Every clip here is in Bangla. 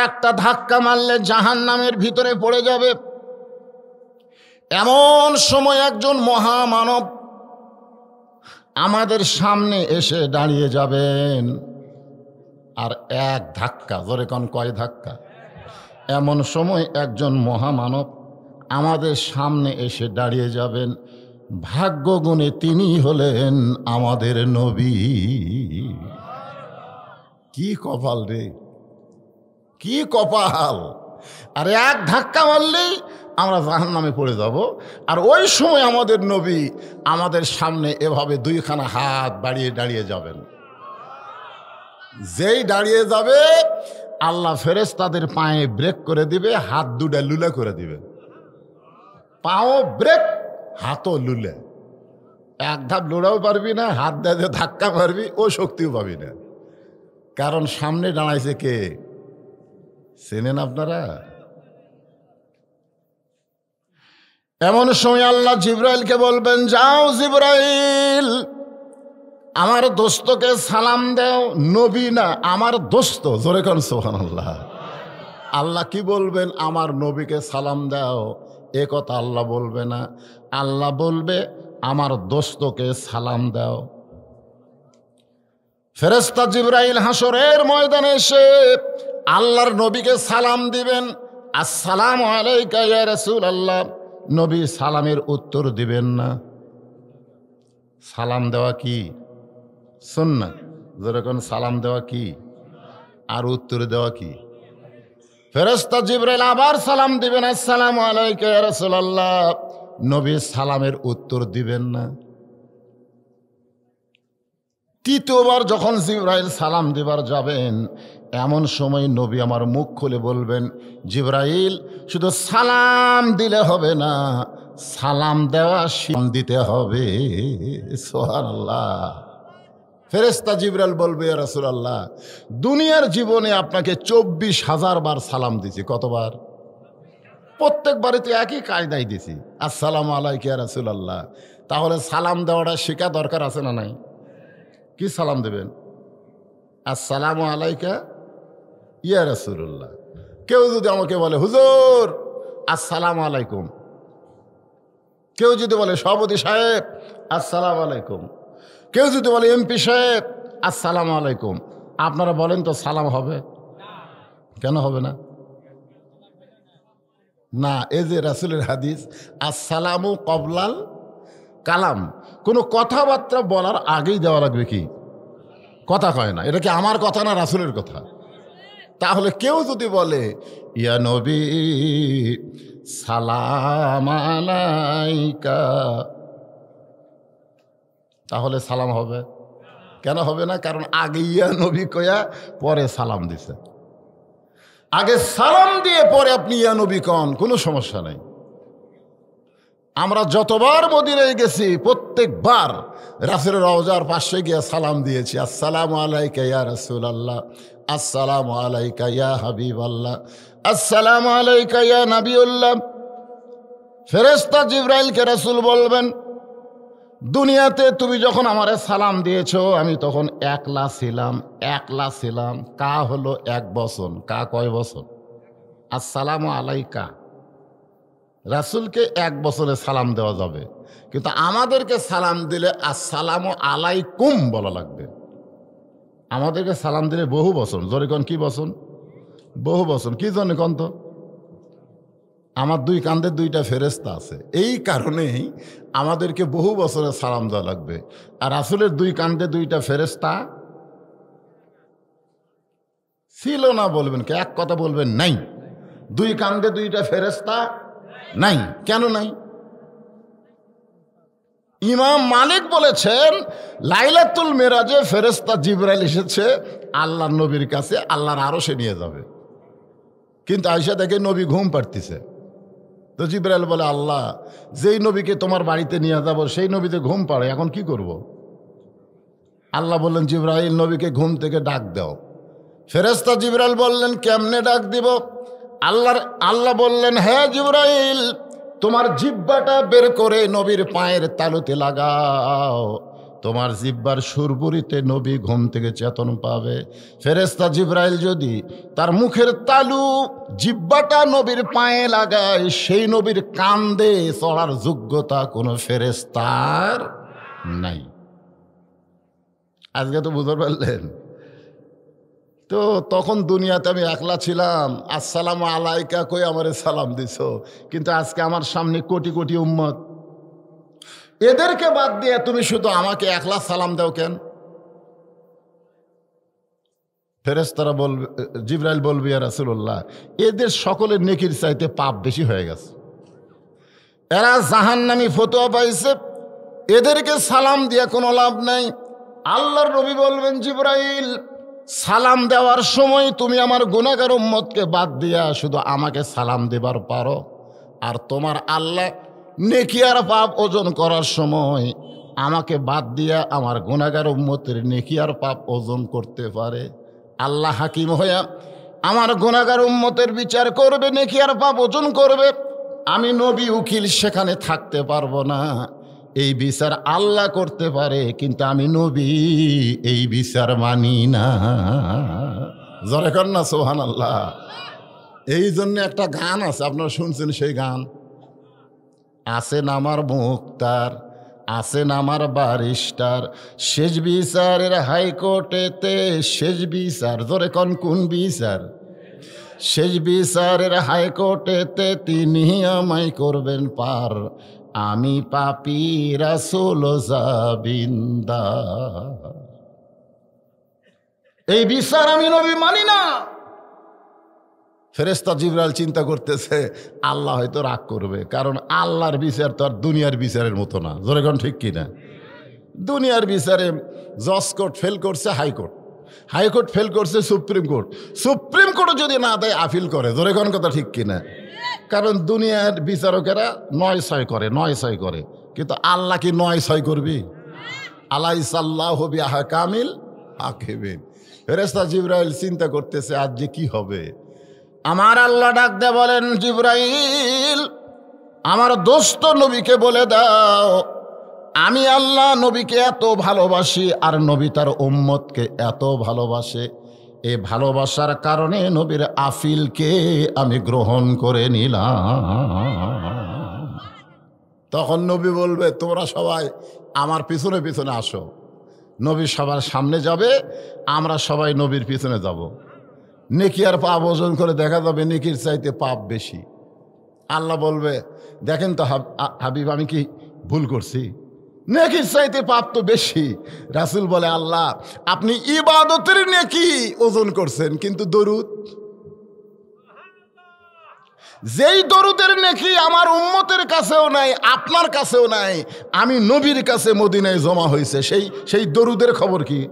একটা ধাক্কা মারলে জাহান্নামের ভিতরে পড়ে যাবে। এমন সময় একজন মহামানব আমাদের সামনে এসে দাঁড়িয়ে যাবেন, আর এক ধাক্কা, জোরে কোন কয় ধাক্কা? এমন সময় একজন মহামানব আমাদের সামনে এসে দাঁড়িয়ে যাবেন, ভাগ্য গুণে তিনি হলেন আমাদের নবী। কি কপাল রে, কি কপাল! আর এক ধাক্কা মারলেই আমরা জাহান্নামে পড়ে যাব। আর ওই সময় আমাদের নবী আমাদের সামনে এভাবে দুইখানা হাত বাড়িয়ে দাঁড়িয়ে যাবেন। যেই দাঁড়িয়ে যাবে আল্লাহ ফেরেশতাদের পায়ে ব্রেক করে দিবে, হাত দুটা লুলে করে দিবে। পাও ব্রেক, হাতও লুলে। এক ধাপ লড়াও পারবি না, হাত দিয়ে ধাক্কা মারবি ও শক্তিও পাবি না। কারণ সামনে দাঁড়াইছে কে, চেনেন আপনারা? এমন সময় আল্লাহ জিবরাইলকে বলবেন, যাও জিবরাইল, আমার দোস্তকে সালাম দাও। নবী না, আমার দোস্ত, জোরে কোন সুবহানাল্লাহ। আল্লাহ কি বলবেন? আমার নবীকে সালাম দাও। এ কথা আল্লাহ বলবে না, আল্লাহ বলবে আমার দোস্তকে সালাম দাও। ফেরেশতা জিবরাইল হাসরের ময়দানে এসে আল্লাহর নবীকে সালাম দিবেন, আসসালামু আলাইকা ইয়া রাসূলুল্লাহ। নবী সালামের উত্তর দিবেন না। সালাম দেওয়া কি সুন্নাত? যেরকম সালাম দেওয়া কি, আর উত্তর দেওয়া কি? ফেরেশতা জিবরাইল আবার সালাম দিবেন, আসসালামু আলাইকা ইয়া রাসূলুল্লাহ। নবী সালামের উত্তর দিবেন না। তৃতীয়বার যখন জিবরাইল সালাম দিবার যাবেন, এমন সময় নবী আমার মুখ খুলে বলবেন, জিবরাইল শুধু সালাম দিলে হবে না, সালাম দেওয়া দিতে হবে। সুবহানাল্লাহ। ফেরেশতা জিবরাইল বলবে, ইয়া রাসূলুল্লাহ, দুনিয়ার জীবনে আপনাকে 24,000 বার সালাম দিছি। কতবার? প্রত্যেক বাড়িতে একই কায়দায় দিছি, আসসালামু আলাইকা ইয়া রাসূলুল্লাহ। তাহলে সালাম দেওয়াটা শেখা দরকার আছে না নাই? কি সালাম দেবেন? আসসালামু আলাইকা ইয়া রাসূলুল্লাহ। কেউ যদি আমাকে বলে, হুজুর আসসালামু আলাইকুম, কেউ যদি বলে সভাপতি সাহেব আসসালামু আলাইকুম, কেউ যদি বলে এমপি সাহেব আসসালামু আলাইকুম, আপনারা বলেন তো সালাম হবে? কেন হবে না? না, এই যে রাসূলের হাদিস, আসসালামু কবলাল কালাম, কোনো কথাবার্তা বলার আগেই দেওয়া লাগবে কি? কথা কয় না। এটা কি আমার কথা না রাসূলের কথা? তাহলে কেউ যদি বলে, ইয়া নবী সালাম আলাইকা, তাহলে সালাম হবে? কেন হবে না? কারণ আগে ইয়া নবী কয়া পরে সালাম দিছে। আগে সালাম দিয়ে পরে আপনি ইয়া নবী কন, কোনো সমস্যা নাই। আমরা যতবার মদিনায় গেছি প্রত্যেকবার রাসূলের রওজার পাশে গিয়ে সালাম দিয়েছি, আসসালামু আলাইকা ইয়া রাসূলুল্লাহ, আসসালামু আলাইকা ইয়া হাবিবাল্লাহ, আসসালামু আলাইকা ইয়া নবিউল্লাহ। ফেরেশতা জিবরাইলকে রাসূল বলবেন, দুনিয়াতে তুমি যখন আমারে সালাম দিয়েছো আমি তখন একলা ছিলাম। কা হলো 1 বছর, কা কয় বছর? আসসালামু আলাইকা। রাসূলকে 1 বছরে সালাম দেওয়া যাবে, কিন্তু আমাদেরকে সালাম দিলে আসসালামু আলাইকুম বলা লাগবে। আমাদেরকে সালাম দিলে বহু বছর, জোরে কোন কি বছর? বহু বছর। কি জন্য কোন তো? আমার 2 কাঁধে 2টা ফেরেশতা আছে, এই কারণেই আমাদেরকে বহু বছরে সালাম দেওয়া লাগবে। আর রাসূলের 2 কাঁধে 2টা ফেরেশতা ছিল না বলবেন কি? এক কথা বলবেন নাই। 2 কাঁধে 2টা ফেরেশতা নাই। কেন নাই? ইমাম মালিক বলেছেন, লাইলাতুল মেরাজে ফেরেশতা জিবরাইল এসেছে আল্লাহর নবীর কাছে, আল্লাহর আরশে নিয়ে যাবে। কিন্তু আয়েশা দেখে নবী ঘুম পাড়তেছে। তো জিবরাইল বলে, আল্লাহ যেই নবীকে তোমার বাড়িতে নিয়ে যাব সেই নবীতে ঘুম পাড়ে, এখন কি করব? আল্লাহ বললেন, জিবরাইল নবীকে ঘুম থেকে ডাক দাও। ফেরেশতা জিবরাইল বললেন, কেমনে ডাক দিব? আল্লাহ বললেন, হ্যাঁ জিবরাইল, তোমার জিহ্বাটা বের করে নবীর পায়ের তালুতে লাগাও। তোমার জিব্বার সুরবুরিতে নবী ঘুম থেকে চেতন পাবে। ফেরেশতা জিবরাইল যদি তার মুখের তালু জিব্বাটা নবীর পায়ে লাগায়, সেই নবীর কান্দে চড়ার যোগ্যতা কোনো ফেরেশতার নাই। আজকে তো বুঝতে পারলেন। তো তখন দুনিয়াতে আমি একলা ছিলাম, আসসালামু আলাইকা কই আমারে সালাম দিছ, কিন্তু আজকে আমার সামনে কোটি কোটি উম্মত, এদেরকে বাদ দিয়ে তুমি শুধু আমাকে একলা সালাম দাও কেন? ফেরেশতারা বলবে, জিবরাইল বলবে, ইয়া রাসূলুল্লাহ, এদের সকলের নেকির চাইতে পাপ বেশি হয়ে গেছে, এরা জাহান্নামী ফতোয়া পাইছে, এদেরকে সালাম দিয়ে কোনো লাভ নাই। আল্লাহর নবী বলবেন, জিবরাইল, সালাম দেওয়ার সময় তুমি আমার গুনাহগার উম্মতকে বাদ দিয়া শুধু আমাকে সালাম দেবার পারো, আর তোমার আল্লাহ নেকি আর পাপ ওজন করার সময় আমাকে বাদ দিয়া আমার গুনাহগার উম্মতের নেকি আর পাপ ওজন করতে পারে। আল্লাহ হাকিম হইয়া আমার গুনাহগার উম্মতের বিচার করবে, নেকি আর পাপ ওজন করবে। আমি নবী উকিল সেখানে থাকতে পারবো না। এই বিচার আল্লাহ করতে পারে, কিন্তু আমি নবী এই বিচার মানি না। জোরে কর না সুবহানাল্লাহ। এই জন্য একটা গান আছে, আপনারা শুনছেন সেই গান, আছেন আমার মুক্তার, আছেন আমার বারিস্টার, শেষ বিচারের হাইকোর্টেতে শেষ বিচার, জোরে কন কোন বিচার? শেষ বিচারের হাইকোর্টেতে তিনি আমায় করবেন পার, আমি পাপী রাসূল জাবিন্দা। এই বিচার আমি নবী মানি না। ফেরেশতা জিবরাইল চিন্তা করতেছে আল্লাহ হয়তো রাগ করবে, কারণ আল্লাহর বিচার তো আর দুনিয়ার বিচারের মতো না। জোরে কোন ঠিক কিনা? দুনিয়ার বিচারে জজ কোর্ট ফেল করছে হাইকোর্ট, হাইকোর্ট ফেল করছে সুপ্রিম কোর্ট, সুপ্রিম কোর্ট যদি না দেয় আপিল করে। জোরে কোন কথা ঠিক কিনা? কারণ দুনিয়ার বিচারকেরা ৯-৬ করে, ৯-৬ করে, কিন্তু আল্লাহ কি ৯-৬ করবি? আলাইসাল্লাহু বিআহকামিল হাকিমিন। ফেরেশতা জিবরাইল চিন্তা করতেছে আজ যে কি হবে। আমার আল্লাহ ডাক দে বলেন, জিবরাইল, আমার দোস্ত নবীকে বলে দাও আমি আল্লাহ নবীকে এত ভালোবাসি, আর নবী তার উম্মতকে এত ভালোবাসে, এই ভালোবাসার কারণে নবীর আফিলকে আমি গ্রহণ করে নিলাম। তখন নবী বলবে, তোমরা সবাই আমার পিছনে পিছনে আসো। নবী সবার সামনে যাবে, আমরা সবাই নবীর পিছনে যাব। নেকি আর পাপ ওজন করে দেখা যাবে নেকির চাইতে পাপ বেশি। আল্লাহ বলবে, দেখেন তো হাবিব, আমি কি ভুল করছি? নেকির চাইতে পাপ তো বেশি। রাসূল বলে, আল্লাহ আপনি ইবাদতের নেকি ওজন করছেন, কিন্তু দরুদ, যেই দরুদের নেকি আমার উম্মতের কাছেও নাই, আপনার কাছেও নাই, আমি নবীর কাছে মদিনায় জমা হয়েছে, সেই দরুদের খবর কি?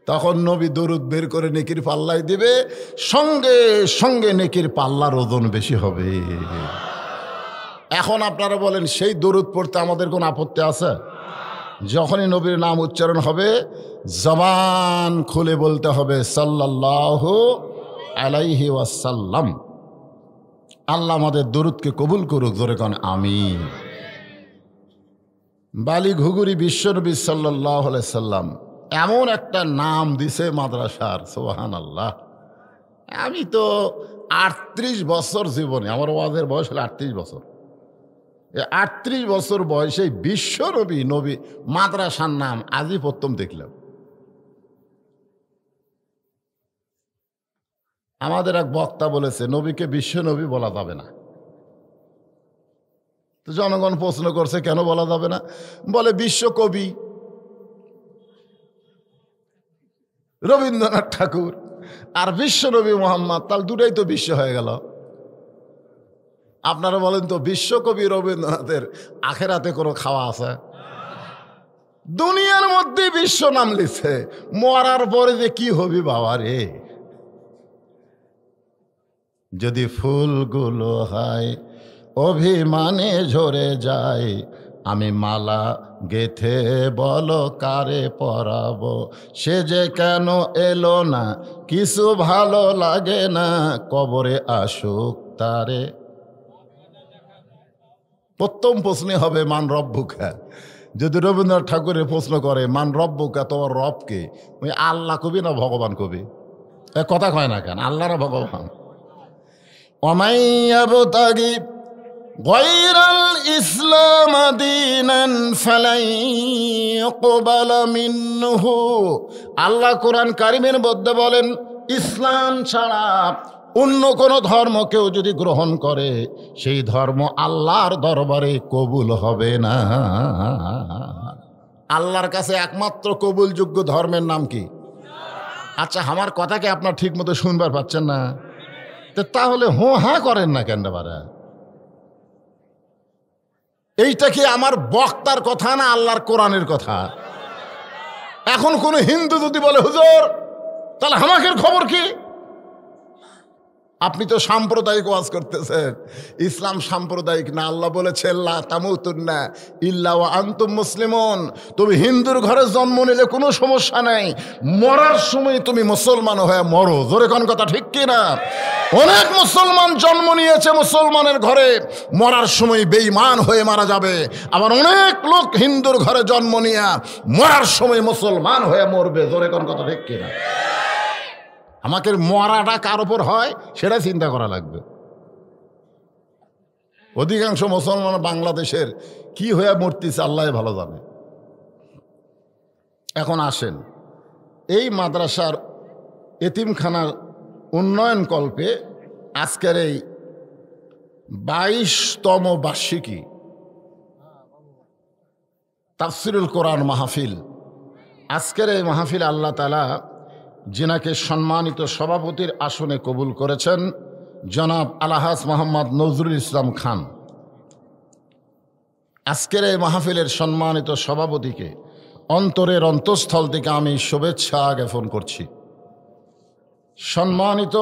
তখন নবী দরুদ বের করে নেকির পাল্লায় দিবে, সঙ্গে সঙ্গে নেকির পাল্লার ওজন বেশি হবে। এখন আপনারা বলেন, সেই দরুদ পড়তে আমাদের কোনো আপত্তি আছে? যখনই নবীর নাম উচ্চারণ হবে জবান খুলে বলতে হবে সাল্লাল্লাহু আলাইহি ওয়াসাল্লাম। আল্লাহ আমাদের দরুদকে কবুল করুক, জোরে কোন আমিন। বালি ঘুগুরি বিশ্বনবী সাল্লাল্লাহু আলাইহি সাল্লাম এমন একটা নাম দিছে মাদ্রাসার, সুবহানাল্লাহ। আমি তো ৩৮ বছর জীবনে, আমার ওয়াজের বয়স হলো ৩৮ বছর, ৩৮ বছর বয়সে বিশ্বনবী নবী মাদ্রাসার নাম আজই প্রথম দেখলাম। আমাদের এক বক্তা বলেছে নবীকে বিশ্বনবী বলা যাবে না। তো জনগণ প্রশ্ন করছে কেন বলা যাবে না? বলে বিশ্বকবি রবীন্দ্রনাথ ঠাকুর আর বিশ্বনবী মোহাম্মদ, তাহলে দুটাই তো বিশ্ব হয়ে গেল। আপনারা বলেন তো, বিশ্বকবি রবীন্দ্রনাথের আখেরাতে কোনো খাওয়া আছে? দুনিয়ার মধ্যে বিশ্ব নাম লিখছে, মরার পরে যে কি হবি বাবা রে। যদি ফুলগুলো হয় অভিমানে ঝরে যায়, আমি মালা গেথে বলো কারে পরাবো, সে যে কেন এলো না, কিছু ভালো লাগে না, কবরে আসুক তারে। প্রথম প্রশ্নে হবে মান রব্বুকা, যদি রবীন্দ্রনাথ ঠাকুরের প্রশ্ন করে মান রব্বুকা, তোমার রবকে, ওই আল্লাহ কবি না ভগবান কবি? এ কথা কয় না কেন? আল্লাহ না ভগবান? ওমাইয়াবতাগি গায়রাল ইসলাম দীনান ফালাই ইউকবালা মিনহু। আল্লাহ কোরআন কারিমের মধ্যে বলেন, ইসলাম ছাড়া অন্য কোন ধর্ম কেউ যদি গ্রহণ করে সেই ধর্ম আল্লাহর দরবারে কবুল হবে না। আল্লাহর কাছে একমাত্র কবুলযোগ্য ধর্মের নাম কি? আচ্ছা, আমার কথাকে আপনার ঠিক মতো শুনবার পাচ্ছেন না? তাহলে হো হ্যাঁ করেন না কেন বারা? এইটা কি আমার বক্তার কথা না আল্লাহর কোরআনের কথা? এখন কোন হিন্দু যদি বলে হুজুর তাহলে আমাদের খবর কি? আপনি তো সাম্প্রদায়িক ওয়াজ করতেছেন। ইসলাম সাম্প্রদায়িক না। আল্লাহ বলেছে লা তামুতুন্না ইল্লা ওয়া আনতুম মুসলিমুন। তুমি হিন্দুর ঘরে জন্ম নিলে কোনো সমস্যা নাই, মরার সময় তুমি মুসলমান হয়ে মরো। জোরে কোন কথা ঠিক কি না? অনেক মুসলমান জন্ম নিয়েছে মুসলমানের ঘরে, মরার সময় বেঈমান হয়ে মারা যাবে। আবার অনেক লোক হিন্দুর ঘরে জন্ম নিয়ে মরার সময় মুসলমান হয়ে মরবে। জোরে কোন কথা ঠিক কি না? আমাকে মরাটা কার ওপর হয় সেটা চিন্তা করা লাগবে। অধিকাংশ মুসলমান বাংলাদেশের কি হয়ে মরতেছে আল্লাহ ভালো জানে। এখন আসেন, এই মাদ্রাসার এতিমখানার উন্নয়ন কল্পে আজকের এই 22তম বার্ষিকী তাফসিরুল কোরআন মাহফিল, আজকের এই মাহফিল আল্লাহ তাআলা যিনাকে সম্মানিত সভাপতির আসনে কবুল করেছেন, জনাব আলহাজ মোহাম্মদ নজরুল ইসলাম খান। আজকের এই মাহফিলের সম্মানিত সভাপতিকে অন্তরের অন্তঃস্থল থেকে আমি শুভেচ্ছা জ্ঞাপন করছি। সম্মানিত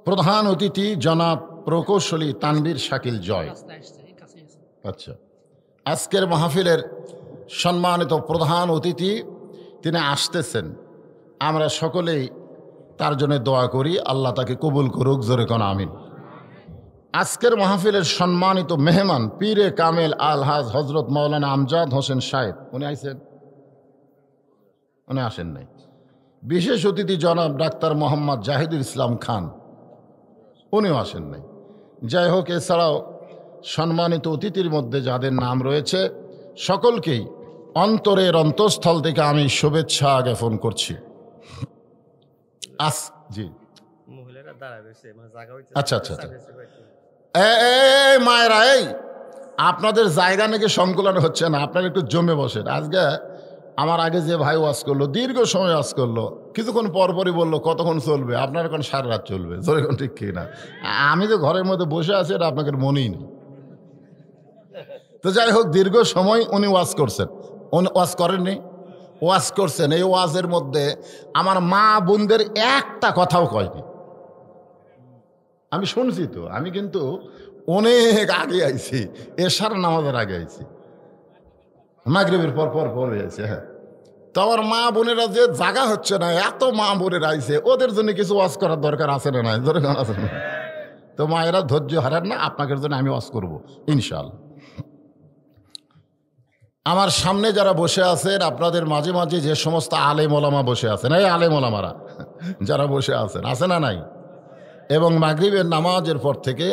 প্রধান অতিথি জনাব প্রকৌশলী তানবীর শাকিল জয়। আচ্ছা, আজকের মাহফিলের সম্মানিত প্রধান অতিথি তিনি আসতেছেন, আমরা সকলেই তার জন্য দোয়া করি, আল্লাহ তাকে কবুল করুক। জোরে কোন আমিন। আজকের মাহফিলের সম্মানিত মেহমান পীরে কামেল আলহাজ হজরত মৌলানা আমজাদ হোসেন সাহেব, উনি আইছেন? উনি আসেন নাই। বিশেষ অতিথি জনাব ডাক্তার মোহাম্মদ জাহিদুল ইসলাম খান, উনিও আসেন নাই। যাই হোক, এছাড়াও সম্মানিত অতিথির মধ্যে যাদের নাম রয়েছে সকলকেই অন্তরের অন্তঃস্থল থেকে আমি শুভেচ্ছা জ্ঞাপন করছি। জি, আচ্ছা আচ্ছা আচ্ছা, মায়েরা, এই আপনাদের জায়গা নাকি সংকুলন হচ্ছে না, আপনারা একটু জমে বসেন। আজকে আমার আগে যে ভাই ওয়াজ করলো, দীর্ঘ সময় ওয়াজ করলো, কিছুক্ষণ পরপরই বললো কতক্ষণ চলবে, আপনার এখন সারা রাত চলবে। জোরে কোন ঠিক কি না? আমি তো ঘরের মধ্যে বসে আছি, এটা আপনাকে মনেই নেই। তো যাই হোক, দীর্ঘ সময় উনি ওয়াজ করছেন। উনি ওয়াজ করেননি, ওয়াজ করছেন। এই ওয়াজের মধ্যে আমার মা বোনদের একটা কথাও কয়নি। আমি শুনছি তো, আমি কিন্তু অনেক আগে আইছি, এশার নামাজের আগে আইছি, মাগরিবের পর পর পর হয়েছে। হ্যাঁ, তো আমার মা বোনেরা যে জায়গা হচ্ছে না, এত মা বোনেরা আইছে, ওদের জন্য কিছু ওয়াজ করার দরকার আছে না? নাই ধরে আছে না? তো মায়েরা ধৈর্য হারান না, আপনাদের জন্য আমি ওয়াজ করবো ইনশাআল্লাহ। আমার সামনে যারা বসে আছেন, আপনাদের মাঝে মাঝে যে সমস্ত আলেম ওলামা বসে আছেন, এই আলেম ওলামারা যারা বসে আছেন, আছে না নাই? এবং মাগরিবের নামাজের পর থেকে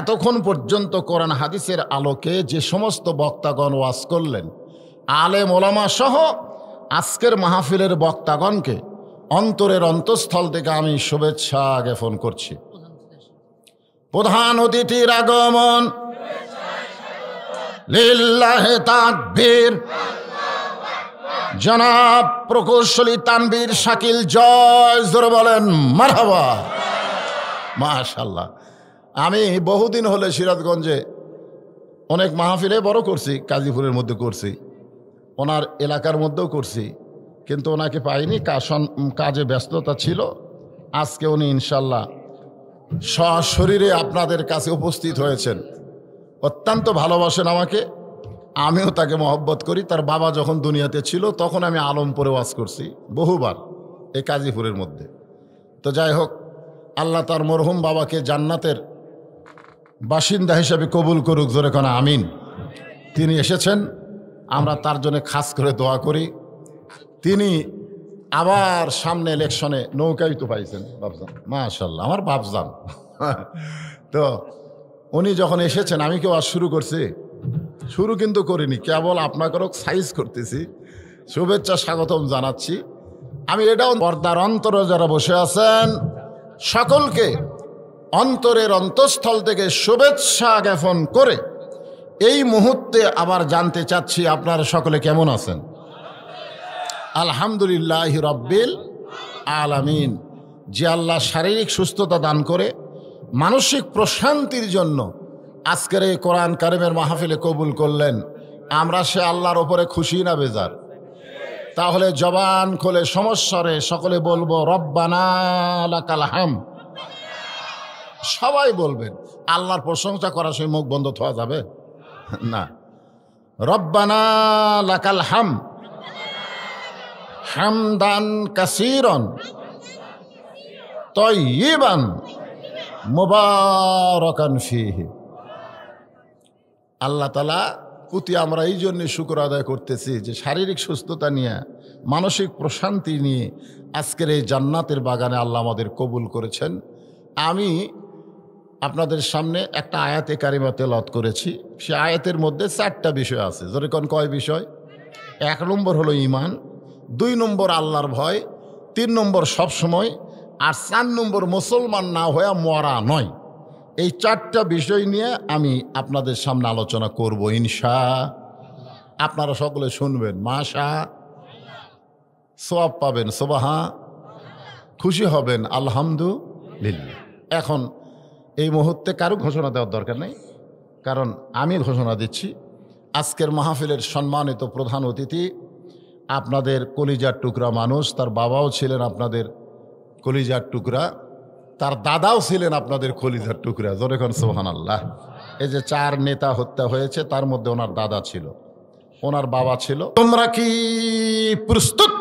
এতক্ষণ পর্যন্ত কোরআন হাদিসের আলোকে যে সমস্ত বক্তাগণ ওয়াজ করলেন, আলেম ওলামা সহ আজকের মাহফিলের বক্তাগণকে অন্তরের অন্তঃস্থল থেকে আমি শুভেচ্ছা জ্ঞাপন করছি। প্রধান অতিথির আগমন, লিল্লাহে তাকবীর, জনাব প্রকৌশলী তানবীর শাকিল জয়। জোরে বলেন মারহাবা। মাশাআল্লাহ। আমি বহুদিন হলে সিরাজগঞ্জে অনেক মাহফিলে বড় করছি, কাজীপুরের মধ্যে করছি, ওনার এলাকার মধ্যেও করছি, কিন্তু ওনাকে পাইনি, কাজে ব্যস্ততা ছিল। আজকে উনি ইনশাল্লাহ সশরীরে আপনাদের কাছে উপস্থিত হয়েছেন। অত্যন্ত ভালোবাসেন আমাকে, আমিও তাকে মহব্বত করি। তার বাবা যখন দুনিয়াতে ছিল তখন আমি আলমপুরে ওয়াজ করছি বহুবার, এই কাজীপুরের মধ্যে। তো যাই হোক, আল্লাহ তার মরহুম বাবাকে জান্নাতের বাসিন্দা হিসাবে কবুল করুক। জোরে কোন আমিন। তিনি এসেছেন, আমরা তার জন্য খাস করে দোয়া করি। তিনি আবার সামনে ইলেকশনে নৌকাই তো পাইছেন বাবজান, মাশাল্লাহ আমার বাবজান। তো উনি যখন এসেছেন আমি কেউ আজ শুরু করছি, শুরু কিন্তু করিনি, কেবল আপনাকেও সাইজ করতেছি, শুভেচ্ছা স্বাগতম জানাচ্ছি। আমি এটাও পর্দার অন্তরে যারা বসে আছেন সকলকে অন্তরের অন্তঃস্থল থেকে শুভেচ্ছা জ্ঞাপন করে এই মুহূর্তে আবার জানতে চাচ্ছি আপনারা সকলে কেমন আছেন। আলহামদুলিল্লাহ রাব্বিল আলামিন। যে আল্লাহ শারীরিক সুস্থতা দান করে মানসিক প্রশান্তির জন্য আজকের এই কোরআন কারিমের মাহফিলে কবুল করলেন, আমরা সে আল্লাহর ওপরে খুশি না বেজার? তাহলে জবান খুলে সমস্যারে সকলে বলবো রব্বানা লাকাল হাম। সবাই বলবেন, আল্লাহর প্রশংসা করা সেই মুখ বন্ধ থাকা যাবে না। রব্বানা লাকাল হাম হামদান কাসীরান তাইয়িবান মুবারাকান ফীহি। আল্লাহ তাআলা প্রতি আমরা এই জন্যে শুকর আদায় করতেছি যে শারীরিক সুস্থতা নিয়ে মানসিক প্রশান্তি নিয়ে আজকের এই জান্নাতের বাগানে আল্লাহ আমাদের কবুল করেছেন। আমি আপনাদের সামনে একটা আয়াতে কারিমা তেলাওয়াত করেছি। সে আয়াতের মধ্যে 4টা বিষয় আছে। যেরকম কয় বিষয়? 1 নম্বর হলো ঈমান, 2 নম্বর আল্লাহর ভয়, 3 নম্বর সবসময়, আর 4 নম্বর মুসলমান না হয়ে মরা নয়। এই 4টা বিষয় নিয়ে আমি আপনাদের সামনে আলোচনা করব ইনশাআল্লাহ। আপনারা সকলে শুনবেন, মাশা সওয়াব পাবেন, সুবহান, খুশি হবেন, আলহামদুলিল্লাহ। এখন এই মুহূর্তে কারো ঘোষণা দেওয়ার দরকার নেই, কারণ আমি ঘোষণা দিচ্ছি। আজকের মাহফিলের সম্মানিত প্রধান অতিথি আপনাদের কলিজার টুকরা মানুষ, তার বাবাও ছিলেন আপনাদের কলিজার টুকরা, তার দাদাও ছিলেন আপনাদের কলিজার টুকরা। যখন সুবহানাল্লাহ। এই যে 4 নেতা হত্যা হয়েছে তার মধ্যে ওনার দাদা ছিল, ওনার বাবা ছিল। তোমরা কি প্রস্তুত?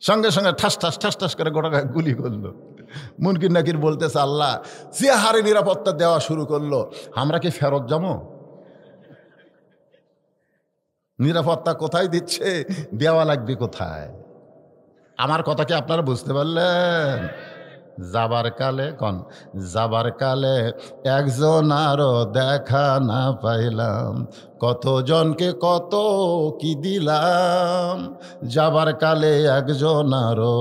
সঙ্গে সঙ্গে ঠাস ঠাস ঠাস ঠাস করে গোটা গায়ে গুলি করলো। মুনকির নাকির বলতেছে, আল্লাহ যে হারে নিরাপত্তা দেওয়া শুরু করলো, আমরা কি ফেরত যাবো? নিরাপত্তা কোথায় দিচ্ছে, দেওয়া লাগবে কোথায়? আমার কথা কি আপনারা বুঝতে পারলেন? যাবার কালে যাবার কালে একজন আরো দেখা না পাইলাম, কতজনকে কত কি দিলাম, যাবার কালে একজন আরো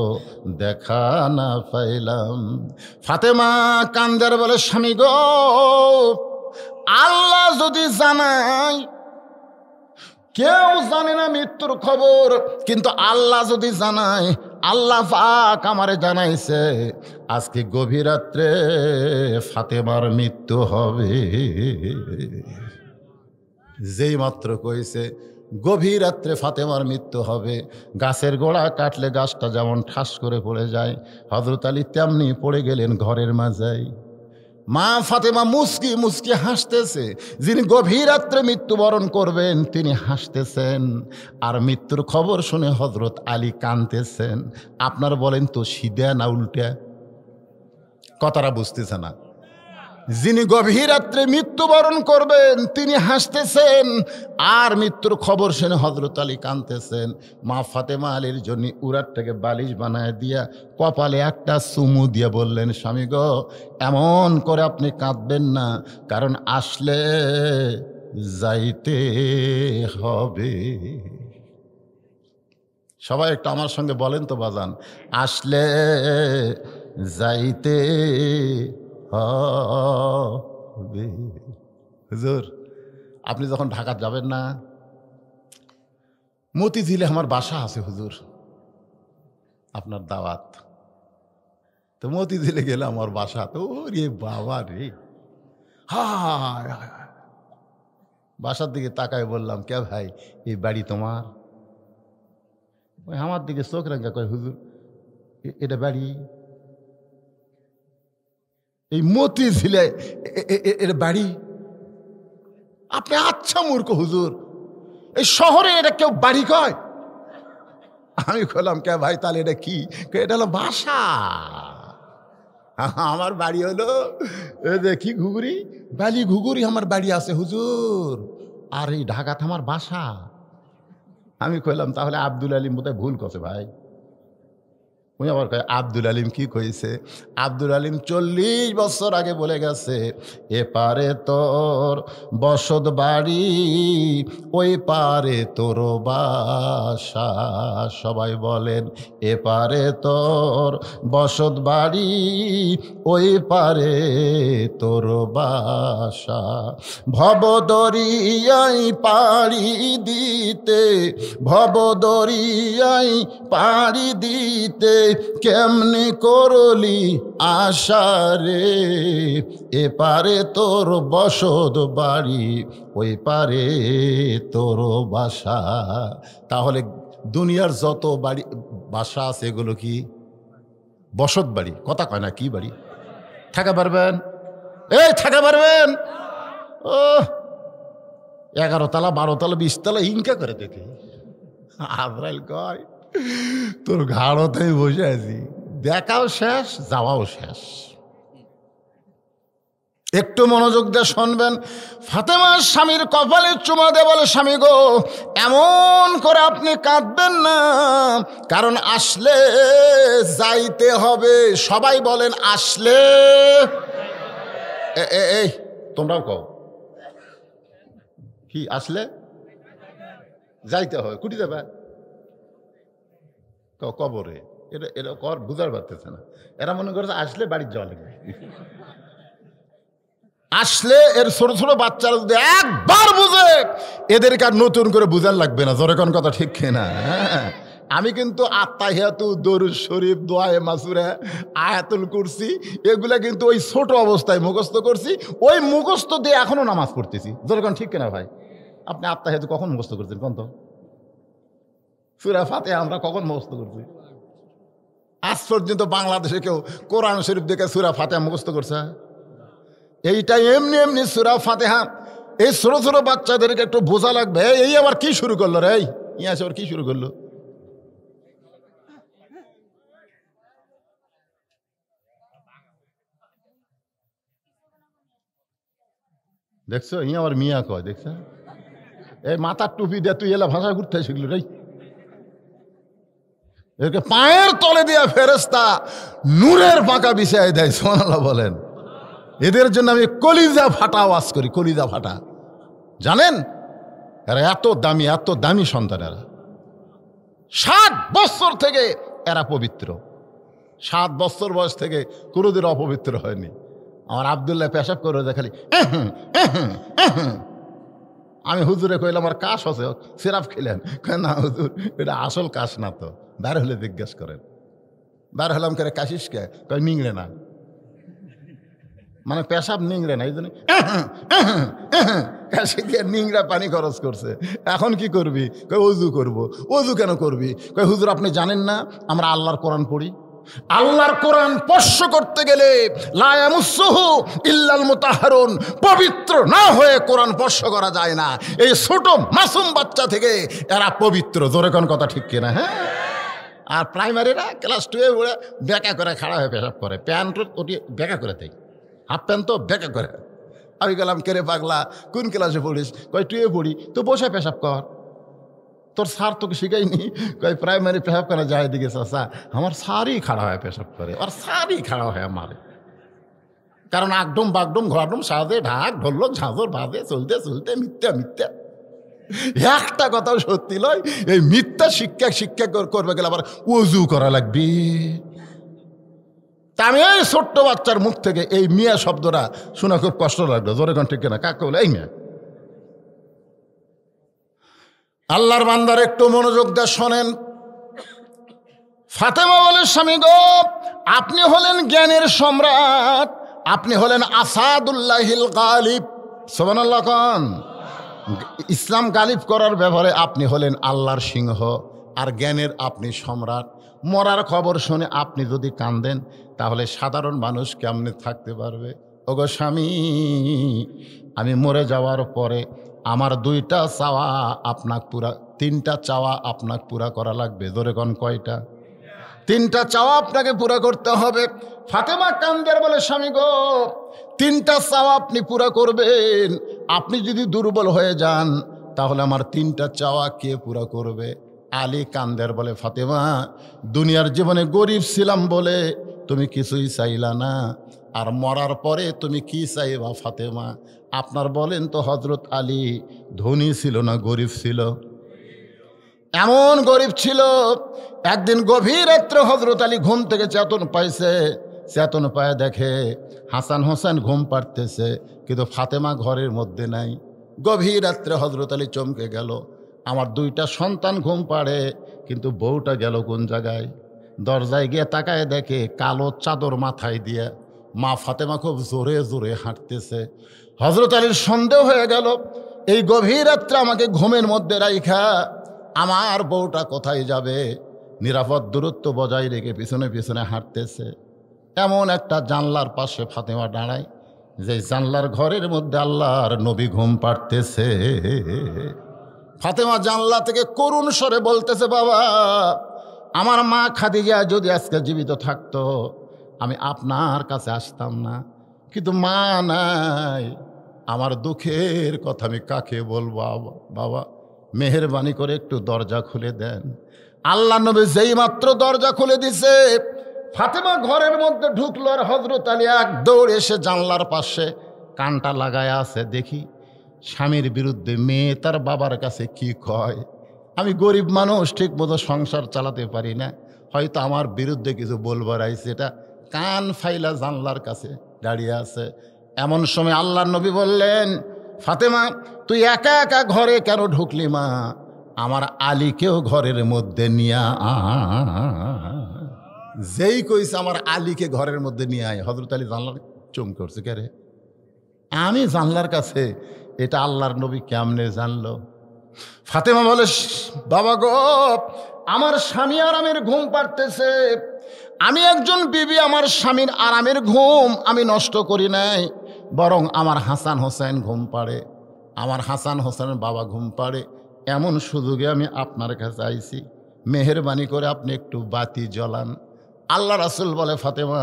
দেখা না পাইলাম। ফাতেমা কান্দের বলে, স্বামী গো, আল্লাহ যদি জানায়, কেউ জানে না মৃত্যুর খবর, কিন্তু আল্লাহ যদি জানায়, আল্লাহ পাক আমারে জানাইছে আজকে গভীর রাত্রে ফাতেমার মৃত্যু হবে। যেই মাত্র কইছে গভীর রাত্রে ফাতেমার মৃত্যু হবে, গাছের গোড়া কাটলে গাছটা যেমন ঠাস করে পড়ে যায়, হযরত আলী তেমনি পড়ে গেলেন ঘরের মাঝায়। মা ফাতেমা মুস্কি মুস্কি হাসতেছে। যিনি গভীর রাত্রে মৃত্যুবরণ করবেন তিনি হাসতেছেন, আর মৃত্যুর খবর শুনে হযরত আলী কাঁদতেছেন। আপনারা বলেন তো সিধা না উল্টা? কথাটা বুঝতেছে না। যিনি গভীর রাত্রে মৃত্যুবরণ করবেন তিনি হাসতেছেন, আর মৃত্যুর খবর শুনে হযরত আলী কাঁদতেছেন। মা ফাতেমা আলীর জন্য উরাটটাকে বালিশ বানায় দিয়া কপালে একটা চুমু দিয়ে বললেন, স্বামী গো, এমন করে আপনি কাঁদবেন না, কারণ আসলে যাইতে হবে। সবাই একটু আমার সঙ্গে বলেন তো বাজান, আসলে যাইতে হবে। হুজুর, আপনি যখন ঢাকা যাবেন না, মতিঝিলে আমার বাসা আছে হুজুর, আপনার দাওয়াত। তো মতিঝিলে গেলে আমার বাসা, তো রে বাবা রে, হায় বাসার দিকে তাকায় বললাম, কে ভাই এই বাড়ি তোমার? আমার দিকে চোখ রাঙ্গা কয়, হুজুর এটা বাড়ি? এই মতিঝিলে এর বাড়ি? আপনি আচ্ছা মূর্খ হুজুর, এই শহরে এটা কেউ বাড়ি কয়? আমি বললাম, কে ভাই তাহলে এটা কি? এটা হলো বাসা। আমার বাড়ি হলো এই যে কি ঘুগুরি, বালি ঘুগুরি আমার বাড়ি আছে হুজুর। আর এই ঢাকাতে আমার বাসা। আমি কইলাম তাহলে আব্দুল আলিম বোধহয় ভুল করছে ভাই। উনি আবার কয় আব্দুল আলিম কি কইছে? আব্দুল আলিম 40 বছর আগে বলে গেছে, এপারে তোর বসত বাড়ি, ওই পারে তোর বাসা। সবাই বলেন, এপারে তোর বসত বাড়ি, ওই পারে তোর বাসা। ভবদরিয়াই পাড়ি দিতে, ভবদরিয়াই পাড়ি দিতে, কেমনে করলি আশারে, এপারে তোর বসত বাড়ি, ওই পারে তোর বাসা। তাহলে দুনিয়ার যত বাড়ি বাসা আছে এগুলো কি বসত বাড়ি? কথা কয় না, কি বাড়ি? থাকা পারবেন? এই থাকা পারবেন? ও 11 তলা 12 তলা 20 তলা ইনকা করে দেখে। আজরাইল কয় তোর ঘাড়তে বসে আছি, দেখাও শেষ, যাওয়াও শেষ। একটু মনোযোগ দিয়ে শুনবেন। ফাতেমার স্বামীর কপালে চুমা দিয়ে বলে, স্বামী গো, এমন করে আপনি কাঁদবেন না, কারণ আসলে যাইতে হবে। সবাই বলেন আসলে। এই তোমরাও কও কি? আসলে যাইতে হবে। কুটি যাবে? কবরে। এটা এটা কর বুঝার পারতেছে না। এরা মনে করছে আসলে বাড়ির যাওয়া লাগবে। আসলে এর ছোট ছোট বাচ্চারা যদি একবার বুঝে, এদেরকে আর নতুন করে বুঝার লাগবে না। জোরে কোন কথা ঠিক কিনা? হ্যাঁ, আমি কিন্তু আত্তাহিয়াতু, দরুদ শরীফ, দোয়ায়ে মাসুরা, আয়াতুল কুরসি এগুলা কিন্তু ওই ছোট অবস্থায় মুখস্থ করছি। ওই মুখস্থ দিয়ে এখনো নামাজ পড়তেছি। জোরে কোন ঠিক কিনা ভাই? আপনি আত্তাহিয়াতু কখন মুখস্থ করছেন কোন তো? সূরা ফাতিহা আমরা কখন মুখস্থ করছি? আজ পর্যন্ত বাংলাদেশে কেউ কোরআন শরীফ দেখে সূরা ফাতিহা মুখস্থ করছে? এইটা এমনি এমনি সূরা ফাতিহা। এই ছোট ছোট বাচ্চাদেরকে একটু বোঝা লাগবে। এই আবার কি শুরু করলো রে? ইয়াসে আবার কি শুরু করলো? দেখছো, ই আবার মিয়া কয়, দেখছো? এই মাথার টুপি দিয়ে তুই এলা ভাষা ঘুরতে শিখলো রে। একে পায়ের তলে দিয়া ফেরেশতা নূরের পাকা বিছায় দেয়। সুবহানাল্লাহ বলেন। এদের জন্য আমি কলিজা ফাটা আওয়াজ করি, কলিজা ফাটা। জানেন এরা এত দামি সন্তান। এরা 7 বছর থেকে এরা পবিত্র। 7 বছর বয়স থেকে কোনোদিন অপবিত্র হয়নি। আমার আব্দুল্লাহ পেশাব করে দেখালি আমি হুজুরে কইলাম আমার কাশ আছে, সিরাপ খেলেন? না হুজুর, এটা আসল কাশ না তো। বার হলে জিজ্ঞেস করেন। বার হলাম করে কাশিস কে? কয় নিংড়ে না, মানে পেশাব নিংড়ে না, এই জন্য কাশি দিয়ে নিংড়া পানি খরচ করছে। এখন কি করবি? কয় অজু করবো। অজু কেন করবি? কয় হুজুর আপনি জানেন না আমরা আল্লাহর কোরআন পড়ি, আল্লাহর কোরআন স্পর্শ করতে গেলে লা ইয়ামুসসুহু ইল্লাল মুতাহহারুন, পবিত্র না হয়ে কোরআন স্পর্শ করা যায় না। এই ছোট মাসুম বাচ্চা থেকে এরা পবিত্র। জোরে কোন কথা ঠিক কিনা? হ্যাঁ। আর প্রাইমারিরা ক্লাস 2-এ ওরা বেকা করে খাড়া হয়ে পেশাব করে, প্যান্ট ওটি বেকা করে দেয়, হাফ প্যান্ট তো বেকা করে। আমি গেলাম, কেরে পাগলা কোন ক্লাসে পড়িস? কয় 2-এ পড়ি। তো বসে পেশাব কর, তোর স্যার তোকে শিখাইনি? কয় প্রাইমারি পেশাব করা যায় দিকে চাচা, আমার স্যারই খাড়া হয় পেশাব করে, আর স্যারই খাড়া হয় আমার। কারণ আগডুম বাগডুম ঘরডুম সাজে ঢাক ঢোল ঝাঁঝর বাজে, চলতে চলতে মিথ্যা মিথ্যা। একটা কথাও সত্যি নয়। এই মিথ্যা শিক্ষা করবে গেলে আবার ওযু করা লাগবে। তা আমি এই ছোট্ট বাচ্চার মুখ থেকে এই মিয়া শব্দটা শোনা খুব কষ্ট লাগলো। জোরে কোন ঠিক কিনা? কাকে বলে এই মিয়া? আল্লাহর বান্দার একটু মনোযোগ দিয়ে শোনেন। ফাতেমা বলে, স্বামী গো, আপনি হলেন জ্ঞানের সম্রাট, আপনি হলেন আসাদুল্লাহিল গালিব। সুবহানাল্লাহ খান। ইসলাম গালিব করার ব্যাপারে আপনি হলেন আল্লাহর সিংহ, আর জ্ঞানের আপনি সম্রাট। মরার খবর শুনে আপনি যদি কান্দেন, তাহলে সাধারণ মানুষ কেমনে থাকতে পারবে? ওগো স্বামী, আমি মরে যাওয়ার পরে আমার 2টা চাওয়া আপনাকে পুরা, 3টা চাওয়া আপনাকে পুরা করা লাগবে। জোরে কোন কয়টা? 3টা চাওয়া আপনাকে পুরা করতে হবে। ফাতেমা কান্দের বলে, স্বামী গো, 3টা চাওয়া আপনি পুরা করবেন। আপনি যদি দুর্বল হয়ে যান তাহলে আমার 3টা চাওয়া কে পুরা করবে? আলী কান্দের বলে, ফাতেমা, দুনিয়ার জীবনে গরিব ছিলাম বলে তুমি কিছুই চাইলা না, আর মরার পরে তুমি কি চাইবা ফাতেমা? আপনার বলেন তো, হজরত আলী ধনী ছিল না গরিব ছিল? এমন গরিব ছিল, একদিন গভীর রাত্রে হজরত আলী ঘুম থেকে চেতন পাইছে। চেতন পায়ে দেখে হাসান হোসেন ঘুম পাড়তেছে, কিন্তু ফাতেমা ঘরের মধ্যে নাই। গভীর রাত্রে হজরত আলী চমকে গেল, আমার 2টা সন্তান ঘুম পাড়ে, কিন্তু বউটা গেল কোন জায়গায়? দরজায় গিয়ে তাকায় দেখে কালো চাদর মাথায় দিয়ে মা ফাতেমা খুব জোরে জোরে হাঁটতেছে। হজরত আলীর সন্দেহ হয়ে গেল, এই গভীর রাত্রে আমাকে ঘুমের মধ্যে রাইখা আমার বউটা কোথায় যাবে? নিরাপদ দূরত্ব বজায় রেখে পিছনে পিছনে হাঁটতেছে। এমন একটা জানলার পাশে ফাতেমা দাঁড়ায়, যে জানলার ঘরের মধ্যে আল্লাহর নবী ঘুম পাড়তেছে। ফাতেমা জানলা থেকে করুণ স্বরে বলতেছে, বাবা, আমার মা খাদিজা যদি আজকে জীবিত থাকতো আমি আপনার কাছে আসতাম না, কিন্তু মা নাই। আমার দুঃখের কথা আমি কাকে বলবো? বাবা, মেহেরবানি করে একটু দরজা খুলে দেন। আল্লাহ নবী যেই মাত্র দরজা খুলে দিছে, ফাতেমা ঘরের মধ্যে ঢুকলো, আর হজরত আলী এক দৌড় এসে জানলার পাশে কানটা লাগায় আছে। দেখি স্বামীর বিরুদ্ধে মেয়ে তার বাবার কাছে কি কয়। আমি গরিব মানুষ, ঠিক মতো সংসার চালাতে পারি না, হয়তো আমার বিরুদ্ধে কিছু বলবার আইছে, এটা কান ফাইলা জানলার কাছে দাঁড়িয়ে আছে। এমন সময় আল্লাহর নবী বললেন, ফাতেমা, তুই একা একা ঘরে কেন ঢুকলি মা? আমার আলীকেও ঘরের মধ্যে নিয়া যেই কইছে আমার আলীকে ঘরের মধ্যে নিয়ে আয়, হজরত আলী জানলার চমকে করছে, কে রে? আমি জানলার কাছে, এটা আল্লাহর নবী কেমনে জানলো? ফাতেমা বলে, বাবা গো, আমার স্বামী আরামের ঘুম পাড়তেছে। আমি একজন বিবি, আমার স্বামীর আরামের ঘুম আমি নষ্ট করি নাই, বরং আমার হাসান হোসেন ঘুম পাড়ে, আমার হাসান হোসেনের বাবা ঘুম পাড়ে। এমন সুযোগে আমি আপনার কাছে আইছি, মেহেরবানি করে আপনি একটু বাতি জ্বলান। আল্লাহ রাসূল বলে, ফাতেমা,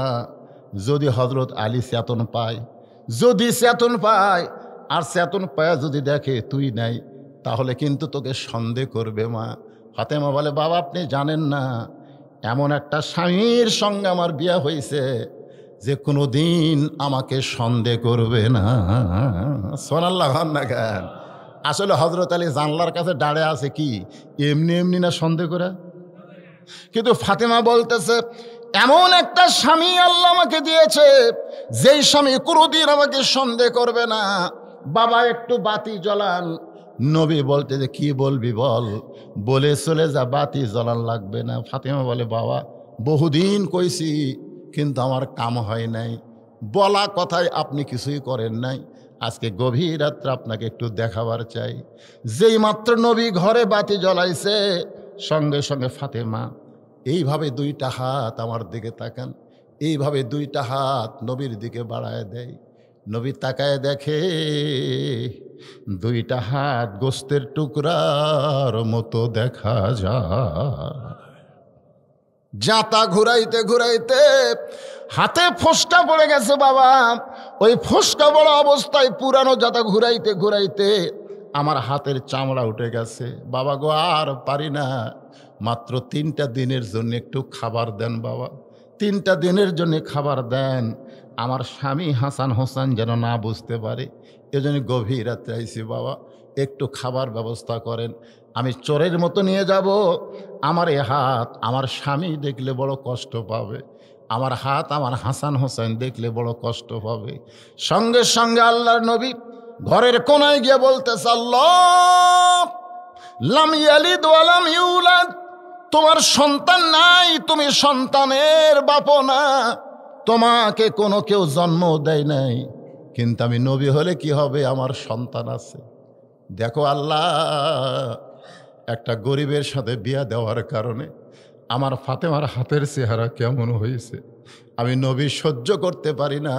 যদি হজরত আলী চেতন পায়, যদি চেতন পায়, আর চেতন পায় যদি দেখে তুই নাই, তাহলে কিন্তু তোকে সন্দেহ করবে মা। ফাতেমা বলে, বাবা, আপনি জানেন না, এমন একটা স্বামীর সঙ্গে আমার বিয়ে হয়েছে যে কোনো দিন আমাকে সন্দেহ করবে না। সোনাল্লাহ না গান। আসলে হজরত আলী জানলার কাছে দাঁড়ে আছে কি এমনি এমনি না সন্দেহ করে? কিন্তু ফাতেমা বলতেছে, এমন একটা স্বামী আল্লাহ আমাকে দিয়েছে, যেই স্বামী কোনোদিন আমাকে সন্দেহ করবে না। বাবা, একটু বাতি জ্বলান। নবী বলতে যে কি বলবি বল, বলে চলে যা, বাতি জ্বলান লাগবে না। ফাতেমা বলে, বাবা, বহুদিন কইছি, কিন্তু আমার কাম হয় নাই, বলা কথায় আপনি কিছুই করেন নাই। আজকে গভীর রাত্রে আপনাকে একটু দেখাবার চাই। যেই মাত্র নবী ঘরে বাতি জ্বলাইছে, সঙ্গে সঙ্গে ফাতেমা এইভাবে 2টা হাত আমার দিকে তাকান, এইভাবে 2টা হাত নবীর দিকে বাড়ায় দেয়। নবী তাকায় দেখে 2টা হাত গোস্তের টুকরার মতো দেখা যায়। জাতা ঘুরাইতে ঘুরাইতে হাতে ফোসকা পড়ে গেছে বাবা। ওই ফোসকা বড় অবস্থায় পুরানো জাতা ঘুরাইতে ঘুরাইতে আমার হাতের চামড়া উঠে গেছে। বাবা গো, আর পারি না, মাত্র 3টা দিনের জন্য একটু খাবার দেন বাবা, 3টা দিনের জন্য খাবার দেন। আমার স্বামী হাসান হোসেন যেন না বুঝতে পারে, এজন্য গভীর রাতে আইছি বাবা, একটু খাবার ব্যবস্থা করেন। আমি চোরের মতো নিয়ে যাব। আমার এ হাত আমার স্বামী দেখলে বড় কষ্ট পাবে, আমার হাত আমার হাসান হোসেন দেখলে বড় কষ্ট পাবে। সঙ্গে সঙ্গে আল্লাহর নবী ঘরের কোনায় গিয়ে বলতেছে, আল্লাহ, লাম ইয়ালিদ ওয়া লাম ইউলাদ, তোমার সন্তান নাই, তুমি সন্তানের বাপও না, তোমাকে কোনো কেউ জন্ম দেয় নাই, কিন্তু আমি নবী হলে কি হবে, আমার সন্তান আছে। দেখো আল্লাহ, একটা গরিবের সাথে বিয়া দেওয়ার কারণে আমার ফাতেমার হাতের চেহারা কেমন হয়েছে। আমি নবী সহ্য করতে পারি না,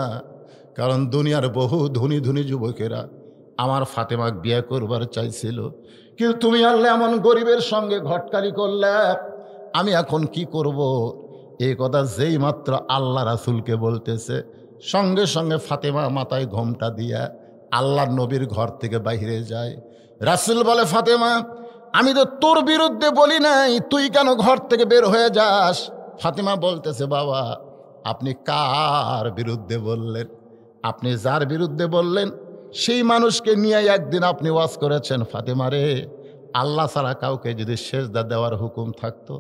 কারণ দুনিয়ার বহু ধনী ধনী যুবকেরা আমার ফাতেমাক বিয়ে করবার চাইছিল, কিন্তু তুমি আল্লাহ এমন গরিবের সঙ্গে ঘটকারি করলে, আমি এখন কি করব? এই কথা যেই মাত্র আল্লাহ রাসূলকে বলতেছে, সঙ্গে সঙ্গে ফাতেমা মাথায় ঘোমটা দিয়া আল্লাহর নবীর ঘর থেকে বাইরে যায়। রাসূল বলে, ফাতেমা, আমি তো তোর বিরুদ্ধে বলি নাই, তুই কেন ঘর থেকে বের হয়ে যাস? ফাতেমা বলতেছে, বাবা, আপনি কার বিরুদ্ধে বললেন? আপনি যার বিরুদ্ধে বললেন সেই মানুষকে নিয়ে একদিন আপনি ওয়াজ করেছেন। ফাতেমা রে, আল্লাহ ছাড়া কাউকে যদি সেজদা দেওয়ার হুকুম থাকতো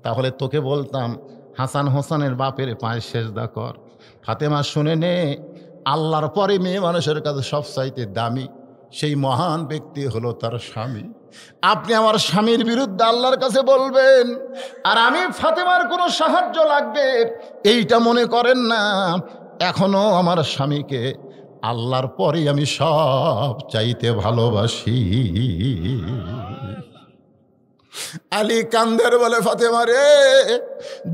তাহলে তোকে বলতাম হাসান হোসেনের বাপের পায়ে সেজদা কর। ফাতেমা, শুনে নে, আল্লাহর পরে মেয়ে মানুষের কাছে সবচাইতে দামি সেই মহান ব্যক্তি হলো তার স্বামী। আপনি আমার স্বামীর বিরুদ্ধে আল্লাহর কাছে বলবেন, আর আমি ফাতেমার কোনো সাহায্য লাগবে এইটা মনে করেন না। এখনো আমার স্বামীকে আল্লাহর পরে আমি সব চাইতে ভালোবাসি। আলী কান্দের বলে, ফাতেমা রে,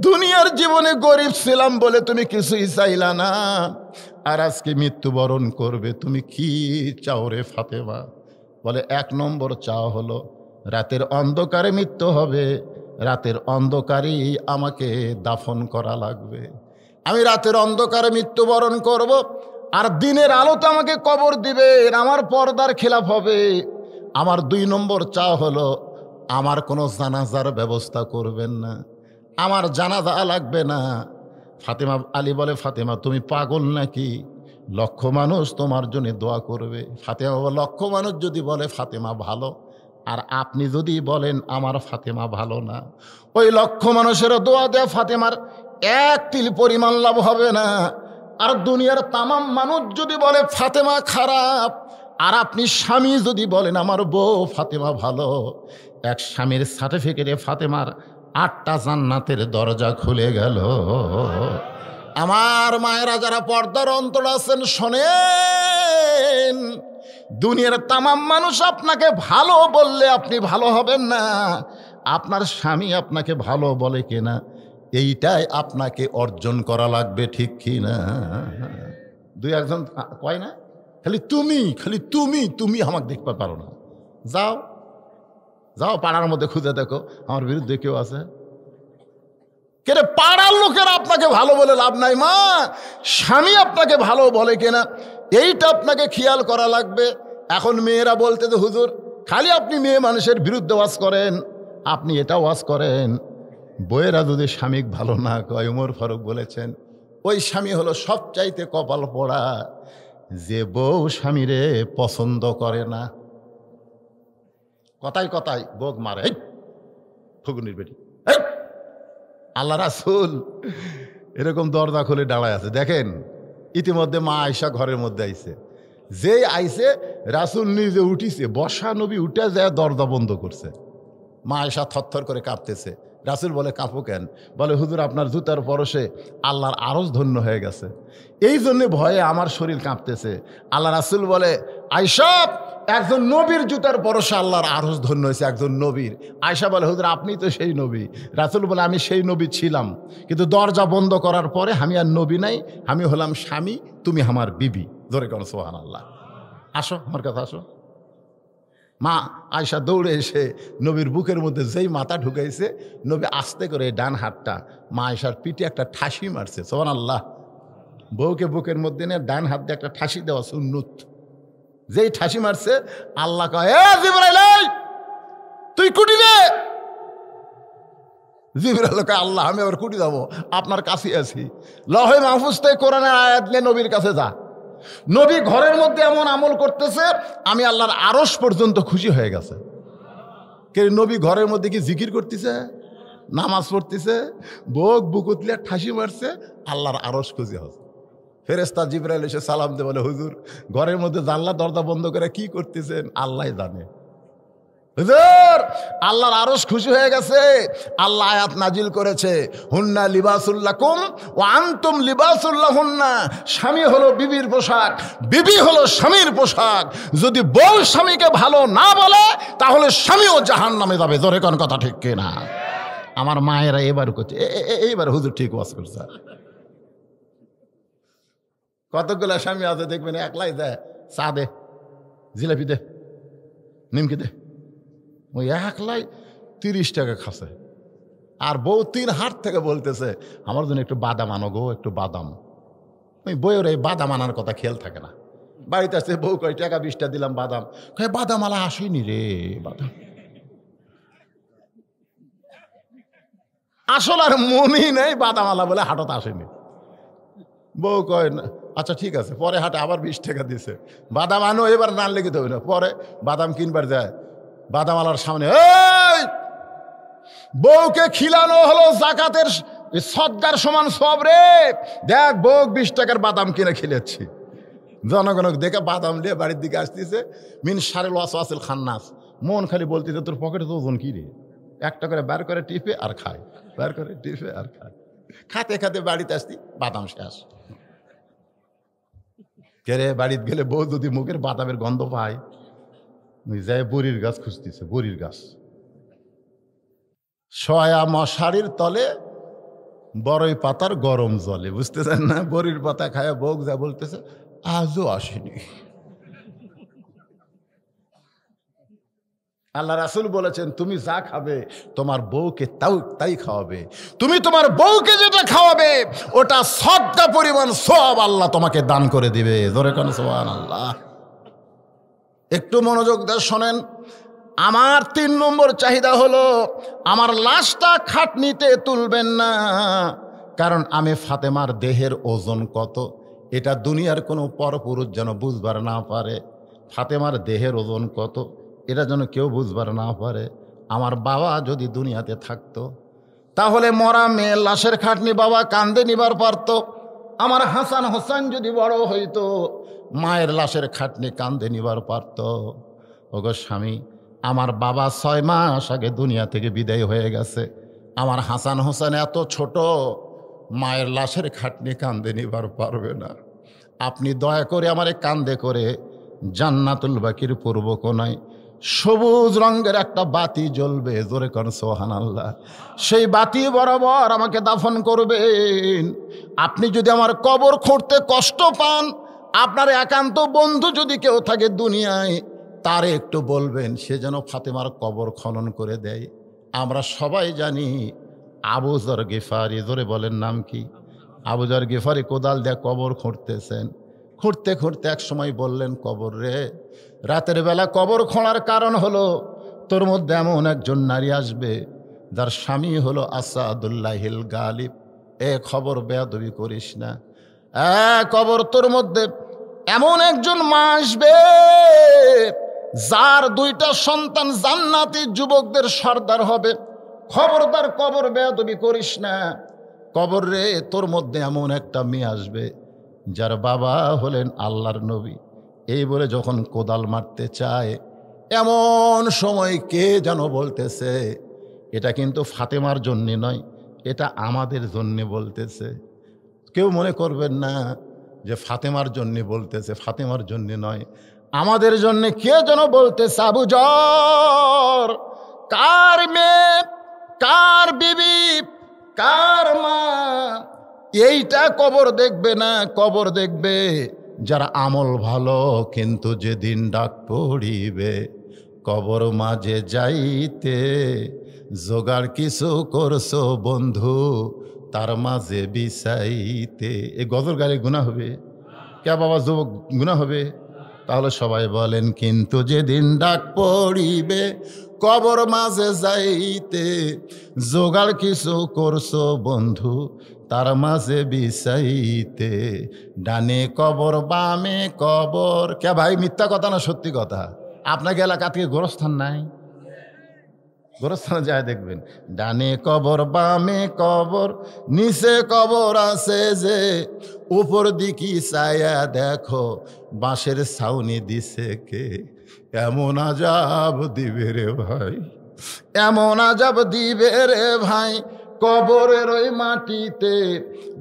দুনিয়ার জীবনে গরিব ছিলাম বলে তুমি কিছুই চাইলা না, আর আজকে মৃত্যুবরণ করবে, তুমি কি চাও রে ফাতেমা? বলে, 1 নম্বর চাওয়া হলো রাতের অন্ধকারে মৃত্যু হবে, রাতের অন্ধকারেই আমাকে দাফন করা লাগবে। আমি রাতের অন্ধকারে মৃত্যুবরণ করব, আর দিনের আলোতে আমাকে কবর দিবে, আমার পর্দার খেলাফ হবে। আমার 2 নম্বর চাওয়া হলো আমার কোনো জানাজার ব্যবস্থা করবেন না, আমার জানাজা লাগবে না। ফাতেমা, আলী বলে, ফাতেমা তুমি পাগল নাকি? লক্ষ মানুষ তোমার জন্য দোয়া করবে। ফাতেমা বলে, লক্ষ মানুষ যদি বলে ফাতেমা ভালো, আর আপনি যদি বলেন আমার ফাতেমা ভালো না, ওই লক্ষ মানুষের দোয়া দেয়া ফাতেমার 1 তিল পরিমাণ লাভ হবে না। আর দুনিয়ার তামাম মানুষ যদি বলে ফাতেমা খারাপ, আর আপনি স্বামী যদি বলেন আমার বউ ফাতেমা ভালো, এক স্বামীর সার্টিফিকেটে ফাতেমার 8টা জান্নাতের দরজা খুলে গেল। আমার মায়েরা যারা পর্দার অন্তর আছেন, শোনেন, দুনিয়ার তামাম মানুষ আপনাকে ভালো বললে আপনি ভালো হবেন না। আপনার স্বামী আপনাকে ভালো বলে কিনা এইটাই আপনাকে অর্জন করা লাগবে, ঠিক কি না? 2-1 কয় না, খালি তুমি তুমি আমাকে দেখতে পারো না। যাও যাও পাড়ার মধ্যে খুঁজে দেখো আমার বিরুদ্ধে কেউ আছে। কেরে পাড়ার লোকেরা আপনাকে ভালো বলে লাভ নাই মা, স্বামী আপনাকে ভালো বলে কিনা এইটা আপনাকে খেয়াল করা লাগবে। এখন মেয়েরা বলতে তো হুজুর খালি আপনি মেয়ে মানুষের বিরুদ্ধে ওয়াজ করেন, আপনি এটা ওয়াজ করেন। বইয়েরা যদি স্বামী ভালো না কয়, ওমর ফারুক বলেছেন ওই স্বামী হলো সবচাইতে কপাল পোড়া যে বউ স্বামীরে পছন্দ করে না। কথায় কথায় বোক মারে, ফগুনির বেটি। আল্লাহ রাসূল এরকম দরজা খুলে দাঁড়ায় আছে। দেখেন ইতিমধ্যে মা আয়েশা ঘরের মধ্যে আইছে, যেই আইছে রাসূল নিজে উঠিছে, বসা নবী উঠে যায় দরজা বন্ধ করছে। মা আয়েশা থরথর করে কাঁপতেছে। রাসূল বলে, কাঁপো কেন? বলে, হুজুর আপনার জুতার পরশে আল্লাহর আরশ ধন্য হয়ে গেছে, এই জন্যে ভয়ে আমার শরীর কাঁপতেছে। আল্লাহ রাসূল বলে, আয়েশা, একজন নবীর জুতার পরশে আল্লাহর আরশ ধন্য হয়েছে, একজন নবীর। আয়েশা বলে, হুজুর আপনি তো সেই নবী। রাসূল বলে, আমি সেই নবী ছিলাম, কিন্তু দরজা বন্ধ করার পরে আমি আর নবী নাই, আমি হলাম স্বামী, তুমি আমার বিবি। জোরে কোন সুবহানাল্লাহ। আসো আমার কথা আসো। মা আয়েশা দৌড়ে এসে নবীর বুকের মধ্যে যেই মাথা ঢুকাইছে, নবী আস্তে করে ডান হাতটা মা আয়েশার পিঠে একটা ঠাসি মারছে। সুবহানাল্লাহ। বউকে বুকের মধ্যে নিয়ে ডান হাত দিয়ে একটা ঠাসি দেওয়া সুন্নত। যেই ঠাসি মারছে, আল্লাহ কয়, এ জিবরাইল তুই কুটি রে। জিবরাইল কয়, আল্লাহ আমি আবার কুটি যাবো, আপনার কাছে আছি। লহে মাহফুজ থেকে কোরআনের আয়াত নিয়ে নবীর কাছে যা। নবী ঘরের মধ্যে এমন আমল করতেছে, আমি আল্লাহর আরশ পর্যন্ত খুশি হয়ে গেছে। কে নবী ঘরের মধ্যে কি জিকির করতেছে, নামাজ পড়তেছে, বুক বুকুতলে ঠাসি মারছে, আল্লাহর আরশ খুশি হচ্ছে। ফেরেশতা জিবরাইল এসে সালাম দিয়ে বলে, হুজুর ঘরের মধ্যে জানলা দরজা বন্ধ করে কি করতেছেন? আল্লাহ জানে। হুজুর আল্লাহর আরশ খুশি হয়ে গেছে। আল্লাহ আয়াত নাজিল করেছে, হুন্না লিবাসুল্লাকুম ওয়া আনতুম লিবাসুল্লাহুন্না। স্বামী হলো বিবির পোশাক, বিবি হলো স্বামীর পোশাক। যদি বউ স্বামীকে ভালো না বলে তাহলে স্বামীও জাহান্নামে যাবে। জোরে কোন কথা ঠিক কিনা? আমার মায়েরা এবার করছে, এইবার হুজুর ঠিক ওয়াজ করছে। কতগুলা স্বামী আছে দেখবেন একলাই দেয়, চা দে, জিলাপি দে, নিমকি দে, ওই একলাই 30 টাকা খাসে। আর বউ 3 হাত থেকে বলতেছে আমার জন্য একটু বাদাম আনো গো, একটু বাদাম। ওই বউয়ের এই বাদাম আনার কথা খেয়াল থাকে না। বাড়িতে আসছে বউ কয় টাকা 20টা দিলাম বাদাম, কয় বাদাম আলা আসেনি রে, বাদাম আসল আর মনই নেই, বাদাম আলা বলে হাটত আসেনি। বউ কয় না আচ্ছা ঠিক আছে, পরে হাটে আবার 20 টাকা দিছে, বাদাম আনো, এবার নান লেগে দেবে না। পরে বাদাম কিনবার যায়, বাদাম আলার সামনে এই বউকে খিলানো হলো জাকাতের সদকার সমান সব রে, দেখ বউ 20 টাকার বাদাম কিনে খেলেছি। জনগণ দেখে বাদাম নিয়ে বাড়ির দিকে আসতেছে, মিন সারে লস আসিল খান্নাস, মন খালি বলতেছে তোর পকেটে তো ওজন কি রে, একটা করে বার করে টিপে আর খায়, বার করে টিপে আর খায়। খাতে খাতে বাড়িতে আসতি বাদাম শেষ। কেরে বাড়িতে গেলে বউ যদি মুখের বাদামের গন্ধ পায়, যায় বড়ির গাছ খুঁজতেছে, বড়ির গাছ। সয়া মশারির তলে বড়ই পাতার গরম জলে, বুঝতেছেন না? বড়ির পাতা খায় বউ যা বলতেছে আজও আসেনি। আল্লাহ রাসূল বলেছেন তুমি যা খাবে তোমার বউকে তাই খাওয়াবে, তুমি তোমার বউকে যেটা খাওয়াবে ওটা সদকা পরিমাণ সওয়াব আল্লাহ তোমাকে দান করে দিবে। জোরে কোন সুবহানাল্লাহ। একটু মনোযোগ দিয়ে শোনেন। আমার 3 নম্বর চাহিদা হলো আমার লাশটা খাটনিতে তুলবেন না, কারণ আমি ফাতেমার দেহের ওজন কত এটা দুনিয়ার কোনো পরপুরুষ যেন বুঝবার না পারে। ফাতেমার দেহের ওজন কত এটা যেন কেউ বুঝবার না পারে। আমার বাবা যদি দুনিয়াতে থাকতো তাহলে মরা মেয়ের লাশের খাটনি বাবা কান্দে নিবার পারত। আমার হাসান হোসেন যদি বড় হইতো মায়ের লাশের খাটনি কান্দে নিবার পারত। ওগো স্বামী, আমার বাবা 6 মাস আগে দুনিয়া থেকে বিদায় হয়ে গেছে। আমার হাসান হোসেন এত ছোট, মায়ের লাশের খাটনি কান্দে নিবার পারবে না। আপনি দয়া করে আমারে কান্দে করে জান্নাতুল বাকির পূর্ব কোনায় সবুজ রঙের একটা বাতি জ্বলবে, জোরে কোন সুবহানাল্লাহ, সেই বাতি বরাবর আমাকে দাফন করবেন। আপনি যদি আমার কবর খুঁড়তে কষ্ট পান, আপনার একান্ত বন্ধু যদি কেউ থাকে দুনিয়ায় তারে একটু বলবেন সে যেন ফাতেমার কবর খনন করে দেয়। আমরা সবাই জানি আবু যর গিফারি, জোরে বলেন নাম কি? আবু যর গিফারি কোদাল দিয়ে কবর খুঁড়তেছেন। খুঁড়তে খুঁড়তে এক সময় বললেন কবর রে, রাতের বেলা কবর খোঁড়ার কারণ হলো তোর মধ্যে এমন একজন নারী আসবে যার স্বামী হলো আসাদুল্লাহিল গালিব। এ খবর বেয়াদবি করিস না। কবর তোর মধ্যে এমন একজন মা আসবে যার 2টা সন্তান জান্নাতি যুবকদের সর্দার হবে। খবরদার কবর বেয়াদবি করিস না। কবর রে, তোর মধ্যে এমন একটা মেয়ে আসবে যার বাবা হলেন আল্লাহর নবী। এই বলে যখন কোদাল মারতে চায় এমন সময় কে যেন বলতেছে এটা কিন্তু ফাতেমার জন্যে নয়, এটা আমাদের জন্যে বলতেছে। কেউ মনে করবেন না যে ফাতেমার জন্যে বলতেছে, ফাতেমার জন্যে নয়, আমাদের জন্যে কে যেন বলতেছে। আবু যর, কার মেয়ে, কার বিবি, কার মা, এইটা কবর দেখবে না। কবর দেখবে যারা আমল ভালো, কিন্তু যেদিন ডাক পড়িবে কবর মাঝে যাইতে, জোগাড় কিছু করছো বন্ধু তার মাঝে বিছাইতে। এই গজল গালে গুনাহ হবে? কে বাবা যুবক গুনাহ হবে? তাহলে সবাই বলেন কিন্তু যেদিন ডাক পড়িবে কবর মাঝে যাইতে, জোগাড় কিছু করছো বন্ধু তার মাঝে বিছাইতে। ডানে কবর বামে কবর। কে ভাই মিথ্যা কথা না সত্যি কথা? আপনাকে এলাকা থেকে গোরস্থান নাই? গোরস্থানে যায় দেখবেন ডানে কবর বামে কবর, নিচে কবর আছে যে, উপর দিকে ছায়া দেখো বাঁশের ছাউনি দিছে কে। এমন আজাব দিবে রে ভাই, এমন আজাব দিবে রে ভাই, কবরের ওই মাটিতে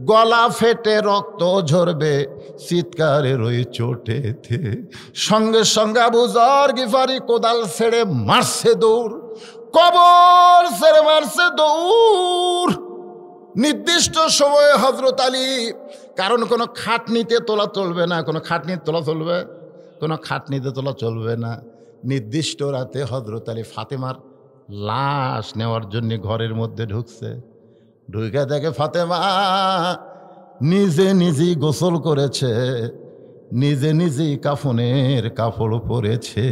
গলা ফেটে রক্ত ঝরবে চিৎকারের ওই চোটেতে। সঙ্গে সঙ্গে আবু যর গিফারি কোদাল ছেড়ে মারছে দৌড়, কবর ছেড়ে মারছে দৌড়। নির্দিষ্ট সময়ে হযরত আলী, কারণ কোনো খাটনিতে তোলা চলবে না, কোনো খাটনিতে তোলা চলবে, কোনো খাটনিতে তোলা চলবে না। নির্দিষ্ট রাতে হযরত আলী ফাতেমার লাশ নেওয়ার জন্য ঘরের মধ্যে ঢুকছে, ঢুকে দেখে ফাতেমা নিজে নিজেই গোসল করেছে, নিজে নিজেই কাফনের কাপড় পরেছে।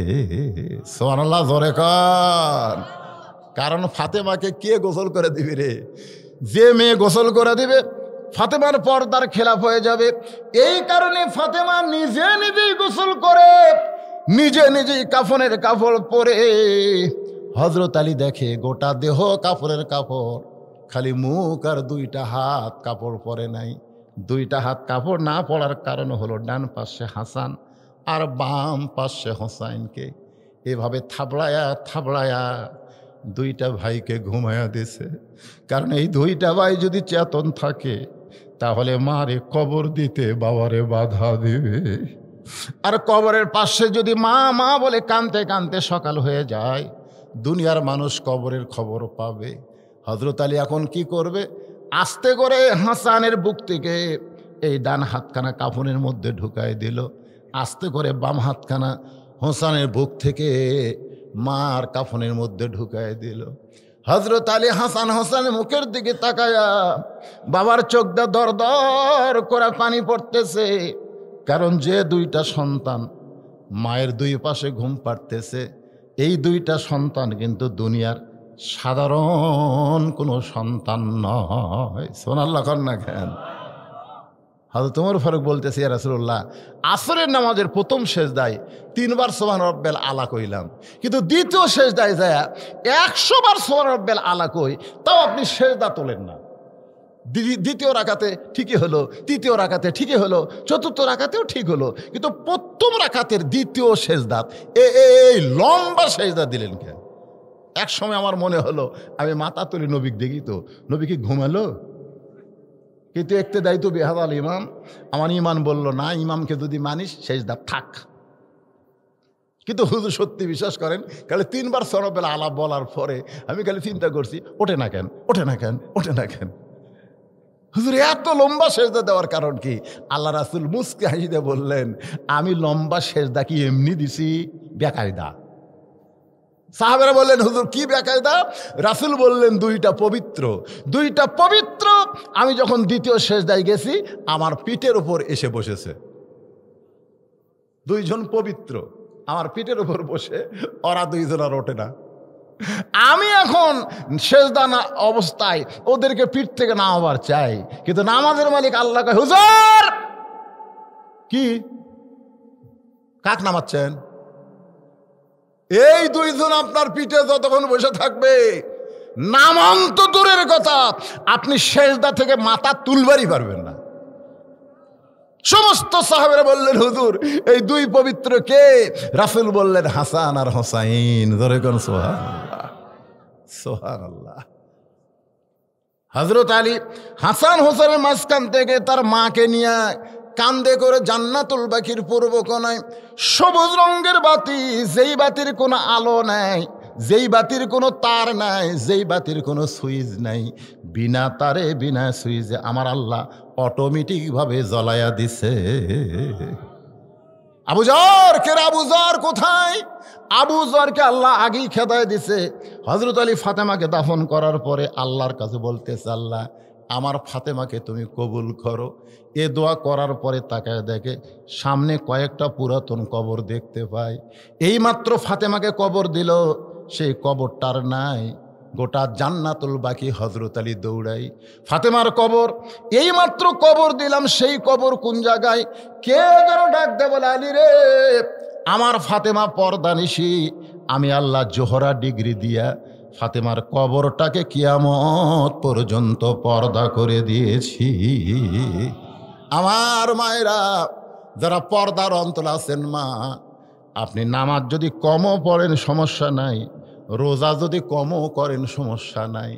সুবহানাল্লাহ, জোরে কান। কারণ ফাতেমাকে কে গোসল করে দিবে রে? যে মেয়ে গোসল করে দিবে ফাতেমার পর্দার খেলাফ হয়ে যাবে। এই কারণে ফাতেমা নিজে নিজেই গোসল করে, নিজে নিজেই কাফনের কাপড় পরে। হযরত আলী দেখে গোটা দেহ কাপড়ের কাপড়, খালি মুখ আর দুইটা হাত কাপড় পরে নাই। দুইটা হাত কাপড় না পরার কারণ হলো ডান পাশে হাসান আর বাম পাশে হোসাইনকে এভাবে থাবড়ায়া থাবড়ায়া দুইটা ভাইকে ঘুমায়া দিছে। কারণ এই দুইটা ভাই যদি চেতন থাকে তাহলে মারে কবর দিতে বাবারে বাধা দিবে। আর কবরের পাশে যদি মা মা বলে কানতে কানতে সকাল হয়ে যায়, দুনিয়ার মানুষ কবরের খবর পাবে। হযরত আলী এখন কি করবে? আস্তে করে হাসানের বুক থেকে এই ডান হাতখানা কাফনের মধ্যে ঢুকাই দিল, আস্তে করে বাম হাতখানা হোসানের বুক থেকে মার কাফনের মধ্যে ঢুকাই দিল। হযরত আলী হাসান হোসেনের মুখের দিকে তাকায়া বাবার চোখটা দর দর করে পানি পড়তেছে। কারণ যে দুইটা সন্তান মায়ের দুই পাশে ঘুম পাড়তেছে, এই দুইটা সন্তান কিন্তু দুনিয়ার সাধারণ কোনো সন্তান নয়। সুবহানাল্লাহ কর না কেন? হযরত ওমর ফারুক বলতেছে, ইয়া রাসূলুল্লাহ, আসরের নামাজের প্রথম সেজদায় 3 বার সুবহান রাব্বিল আলা কইলাম, কিন্তু দ্বিতীয় সেজদায় যায় 100 বার সুবহান রাব্বিল আলা কই, তাও আপনি সেজদা তোলেন না। দ্বিতীয় রাকাতে ঠিকই হলো, তৃতীয় রাকাতে ঠিকই হলো, চতুর্থ রাকাতেও ঠিক হলো, কিন্তু প্রথম রাকাতের দ্বিতীয় সেজদা এই লম্বা সেজদা দিলেন কেন? এক সময় আমার মনে হলো আমি মাথা তুলি নবী দেখি, তো নবী কি ঘুমালো? কিন্তু একতে দায়িত্ব বেহাদাল ইমাম, আমার ইমান বলল না, ইমামকে যদি মানিস সেজদা থাক। কিন্তু হুজুর সত্যি বিশ্বাস করেন, খালি 3 বার সরবেল আলাপ বলার পরে আমি খালি চিন্তা করছি, ওঠে না কেন, ওঠে না কেন, ওঠে না কেন? হুজুর এত লম্বা সেজদা দেওয়ার কারণ কি? আল্লাহ রাসূল মুস্কি হাসিতে বললেন, আমি লম্বা সেজদা কি এমনি দিছি? বেকায়দা। সাহাবেরা বললেন, হুজুর কি বেকায়দা? রাসূল বললেন, দুইটা পবিত্র, দুইটা পবিত্র। আমি যখন দ্বিতীয় সেজদায় গেছি আমার পিঠের উপর এসে বসেছে। দুইজন পবিত্র আমার পিঠের উপর বসে, ওরা দুইজন আর ওঠে না। আমি এখন সেজদা না অবস্থায় ওদেরকে পিঠ থেকে নামাবার চাই, কিন্তু নামাজের মালিক আল্লাহ কয়, হুজুর কি কাক নামাচ্ছেন? এই দুইজন আপনার পিঠে যতক্ষণ বসে থাকবে, নামান তো দূরের কথা, আপনি সেজদা থেকে মাথা তুলবারই পারবেন না। সমস্ত সাহাবেরা বললেন, হুজুর এই দুই পবিত্র কে? রাসূল বললেন, হাসান আর হোসাইন। জোরে কোন সুবহানাল্লাহ, সুবহানাল্লাহ। হযরত আলী হাসান হোসেনের মাঝখান থেকে তার মাকে নিয়ে কান্দে করে জান্নাতুল বাকির পূর্ব কোণায় সবুজ রঙের বাতি, যেই বাতির কোনো আলো নাই, যেই বাতির কোনো তার নাই, যেই বাতির কোনো সুইচ নাই, বিনা তারে বিনা সুইচে আমার আল্লাহ অটোমেটিকভাবে জ্বলায়া দিছে। আবু যর কে? আবু যর কোথায়? আবু যরকে আল্লাহ আগেই খেদায় দিছে। হযরত আলী ফাতেমাকে দাফন করার পরে আল্লাহর কাছে বলতেছে, আল্লাহ আমার ফাতেমাকে তুমি কবুল করো। এ দোয়া করার পরে তাকায় দেখে সামনে কয়েকটা পুরাতন কবর দেখতে পায়। এইমাত্র ফাতেমাকে কবর দিল, সেই কবরটার নাই। গোটা জান্নাতুল বাকি হযরত আলী দৌড়াই, ফাতেমার কবর এইমাত্র কবর দিলাম, সেই কবর কোন জায়গায়? কে যেন ডাক দে বলে, আলী রে আমার ফাতেমা পর্দানিশি, আমি আল্লাহ জোহরা ডিগ্রি দিয়া ফাতেমার কবরটাকে কিয়ামত পর্যন্ত পর্দা করে দিয়েছি। আমার মায়েরা যারা পর্দার অন্তর আছেন, মা আপনি নামাজ যদি কমও পড়েন সমস্যা নাই, রোজা যদি কমও করেন সমস্যা নাই,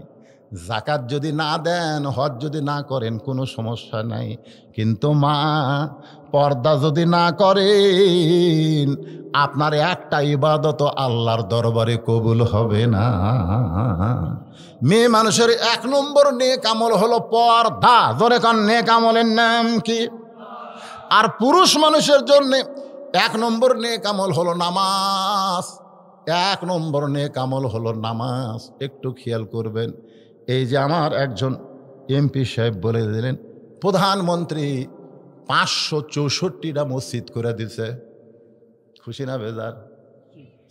জাকাত যদি না দেন, হজ যদি না করেন কোনো সমস্যা নাই, কিন্তু মা পর্দা যদি না করেন আপনার একটা ইবাদত আল্লাহর দরবারে কবুল হবে না। মেয়ে মানুষের 1 নম্বর নেক আমল হলো পর্দা। ধরে কান নেক আমলের নাম কি? আর পুরুষ মানুষের জন্য 1 নম্বর নেক আমল হলো নামাজ। এক নম্বর নেক আমল হলো নামাজ। একটু খেয়াল করবেন, এই যে আমার একজন এমপি সাহেব বলে দিলেন প্রধানমন্ত্রী 564টা মসজিদ করে দিছে, খুশি না বেজার?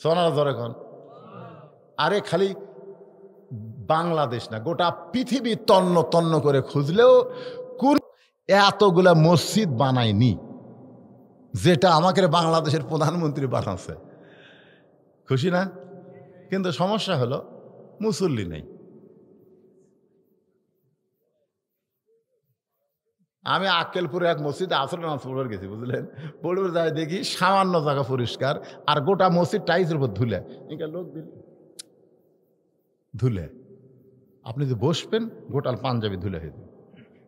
সোনার ধর এখন, আরে খালি বাংলাদেশ না, গোটা পৃথিবী তন্ন তন্ন করে খুঁজলেও কোন এতগুলা মসজিদ বানায়নি যেটা আমাকে বাংলাদেশের প্রধানমন্ত্রী বানাচ্ছে। খুশি না? কিন্তু সমস্যা হলো মুসল্লি নেই। আমি আক্কেলপুরে এক মসজিদে আসর নামাজ পড়বার গেছি, বুঝলেন? পড়বে যাই দেখি সামান্য জায়গা পরিষ্কার, আর গোটা মসজিদ টাইসের উপর ধুলে। লোক ধুলে আপনি যে বসবেন গোটাল পাঞ্জাবি ধুলে হয়ে যাবে।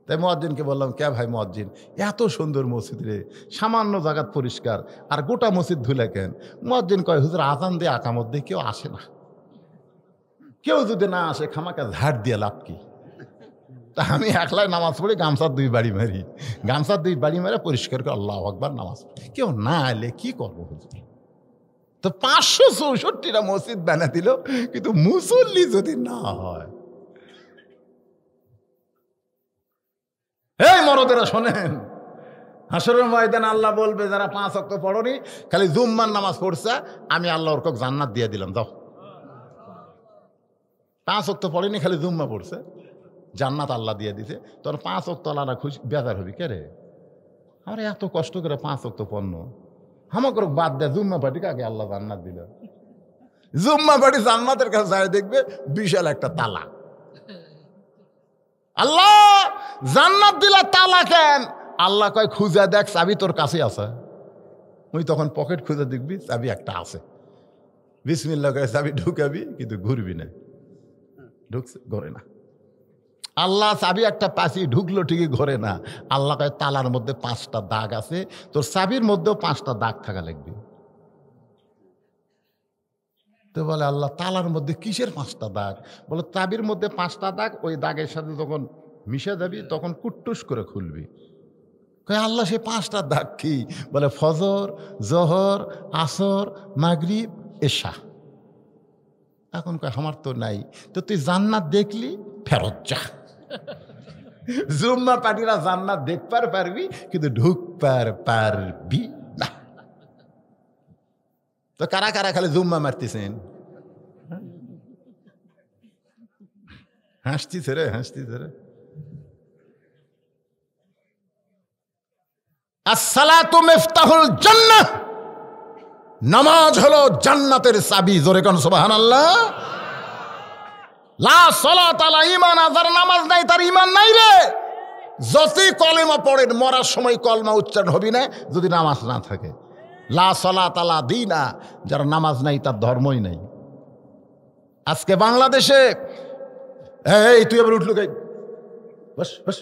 তাই মুয়াজ্জিনকে বললাম, কে ভাই মুয়াজ্জিন, এত সুন্দর মসজিদ রে, সামান্য জায়গা পরিষ্কার আর গোটা মসজিদ ধুলে কেন? মুয়াজ্জিন কয়, হুজুর আজান দিয়ে আকামত দিয়ে কেউ আসে না, কেউ যদি না আসে খামাকা ঝাড় দিয়ে লাভ কি? তা আমি একলাই নামাজ পড়ি, গামছার 2 বাড়ি মারি, গামছার 2 বাড়ি মারে পরিষ্কার করে আল্লাহু আকবার নামাজ পড়ি। কেউ না এলে কি করবো হুজুর? তো 564টা মসজিদ বানা দিল, কিন্তু মুসল্লি যদি না হয়। এই মরদেরা শোনেন, হাসরের ময়দানে আল্লাহ বলবে যারা 5 ওয়াক্ত পড়নি, খালি জুম্মার নামাজ পড়ছে, আমি আল্লাহ ওর জান্নাত দিয়ে দিলাম, যাও। 5 ওয়াক্ত পড়েনি, খালি জুম্মা পড়ছে, জান্নাত আল্লাহ দিয়ে দিছে। তোর 5 ওয়াক্ত আল্লাহ খুশি বেজার হবি কে রে? আরে এত কষ্ট করে 5 ওয়াক্ত পড়ন, হামাকর বাদ দেয়, জুম্মা পাটি কাকে আল্লাহ জান্নাত দিল? জুম্মা পাটি জান্নাতের কাছে যায় দেখবে বিশাল একটা তালা। আল্লাহ জান্নাত দিলা, তালা কেন? আল্লাহ কয় খুঁজে দেখ, চাবি তোর কাছে আছে। ওই তখন পকেট খুঁজে দেখবি চাবি একটা আছে, বিসমিল্লাহ করে চাবি ঢুকাবি, কিন্তু ঘুরবি না, ঢুকছে ঘরে না। আল্লাহ চাবি একটা পাশি ঢুকলো ঠিকই ঘরে না। আল্লাহ কয় তালার মধ্যে 5টা দাগ আছে, তোর চাবির মধ্যেও 5টা দাগ থাকা লাগবে। তো বলে আল্লাহ তালার মধ্যে কিসের 5টা দাগ? বলে চাবির মধ্যে 5টা দাগ, ওই দাগের সাথে যখন মিশে যাবি তখন কুট্টুস করে খুলবি। কয় আল্লাহ সে 5টা দাগ কি? বলে ফজর, জোহর, আসর, মাগরিব, এশা। এখন কয় আমার তো নাই। তো তুই জান্নাত দেখলি, ফেরত যা। জুম্মা পাটিরা জান্নাত দেখবার পারবি, কিন্তু ঢুকবার পারবি না। তো কারা কারা খালি জুম্মা মারতেছেন? হাসতিছে রে, হাসতিছে রে। আসসালাতু মিফতাহুল জান্নাহ, নামাজ হলো জান্নাতের চাবি। জোরে কোন সুবহানাল্লাহ। লা সালাত আলা ঈমান, যার নামাজ নাই তার ঈমান নাই রে। যতই কলেমা পড়েন, মরার সময় কলমা উচ্চারণ হবি না যদি নামাজ না থাকে। লা সালাত আলা দীনা, যার নামাজ নাই তার ধর্মই নাই। আজকে বাংলাদেশে এই তুই আবার উঠলো, বস বস।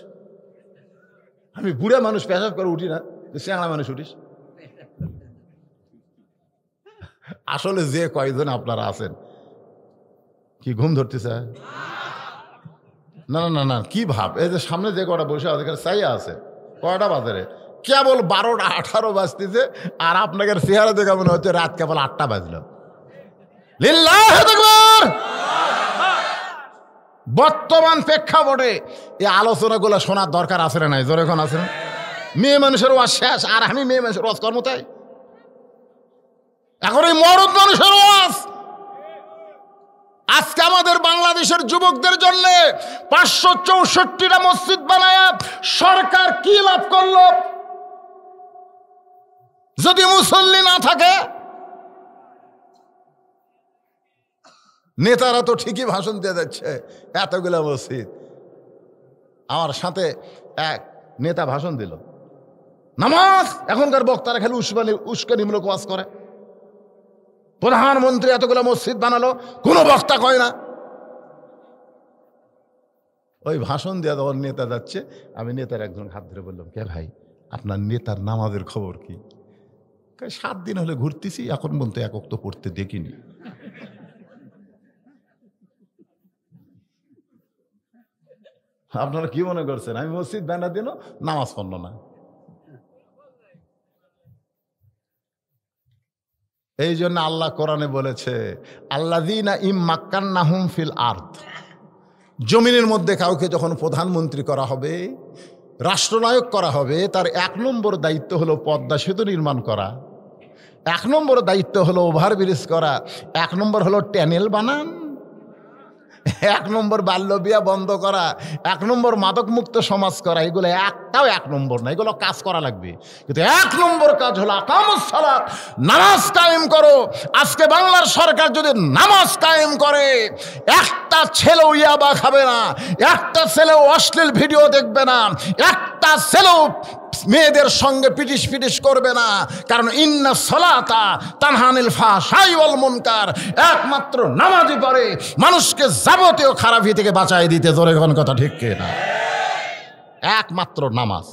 আমি বুড়া মানুষ, পেশাব করে উঠি না, চ্যাংড়া মানুষ উঠিস। আসলে যে কয়জন আপনারা আছেন, কি ঘুম ধরতেছে? না না না, কি ভাব? এই যে সামনে যে কটা বসে আছে চাইয়া আছে, কয়টা বাজারে কেবল 12টা 18 বাজতেছে, আর আপনাকে চেহারা দেখে মনে হচ্ছে রাত কেবল 8টা বাজলো। লিল্লাহু আকবার। বর্তমান প্রেক্ষাপটে এই আলোচনাগুলো শোনার দরকার আছে না নাই? জোরে এখন আছে না? মেয়ে মানুষের ওয়াজ শেষ, আর আমি মেয়ে মানুষের ওয়াজ কর্ম তাই। এখন এই মরদ মানুষের ওয়াজ। আজকে আমাদের বাংলাদেশের যুবকদের জন্য 564টা মসজিদ বানায় সরকার কি লাভ করলো যদি মুসল্লি না থাকে? নেতারা তো ঠিকই ভাষণ দিয়ে যাচ্ছে, এতগুলা মসজিদ। আমার সাথে এক নেতা ভাষণ দিল, নামাজ এখনকার বক্তারা খালি উস্কানিমূলক ওয়াজ করে। প্রধানমন্ত্রী এতগুলো মসজিদ বানালো, কোনো বক্তা কয় না। ওই ভাষণ দিয়ে যখন নেতা যাচ্ছে, আমি নেতার একজন হাত ধরে বললাম, কে ভাই আপনার নেতার নামাজের খবর কি? 7 দিন হলে ঘুরতেছি, এখন পর্যন্ত এক ওয়াক্ত পড়তে দেখিনি। আপনারা কি মনে করছেন আমি মসজিদ বানা দিল, নামাজ পড়ল না? এই জন্য আল্লাহ কোরআনে বলেছে আল্লাযীনা ইম্মাক্কান্নাহুম ফিল আরদ, জমিনের মধ্যে কাউকে যখন প্রধানমন্ত্রী করা হবে, রাষ্ট্রনায়ক করা হবে, তার 1 নম্বর দায়িত্ব হলো পদ্মা সেতু নির্মাণ করা, 1 নম্বর দায়িত্ব হলো ওভারব্রিজ করা, 1 নম্বর হলো ট্যানেল বানান, 1 নম্বর বাল্য বিয়া বন্ধ করা, 1 নম্বর মাদক মুক্ত সমাজ করা। এগুলো একটাও 1 নম্বর না, এগুলো কাজ করা লাগবে। কিন্তু 1 নম্বর কাজ হলো আকামুস সালাত, নামাজ কায়েম করো। আজকে বাংলার সরকার যদি নামাজ কায়েম করে, একটা ছেলেও ইয়াবা খাবে না, একটা ছেলেও অশ্লীল ভিডিও দেখবে না, একটা ছেলেও মেয়েদের সঙ্গে পিটিশ করবে না। কারণ ইন্না সলাতা তানহানিল ফাহশাই ওয়াল মুনকার, একমাত্র নামাজই পারে মানুষকে যাবতীয় খারাপি থেকে বাঁচাই দিতে। জোরে কোন কথা ঠিক কিনা? একমাত্র নামাজ।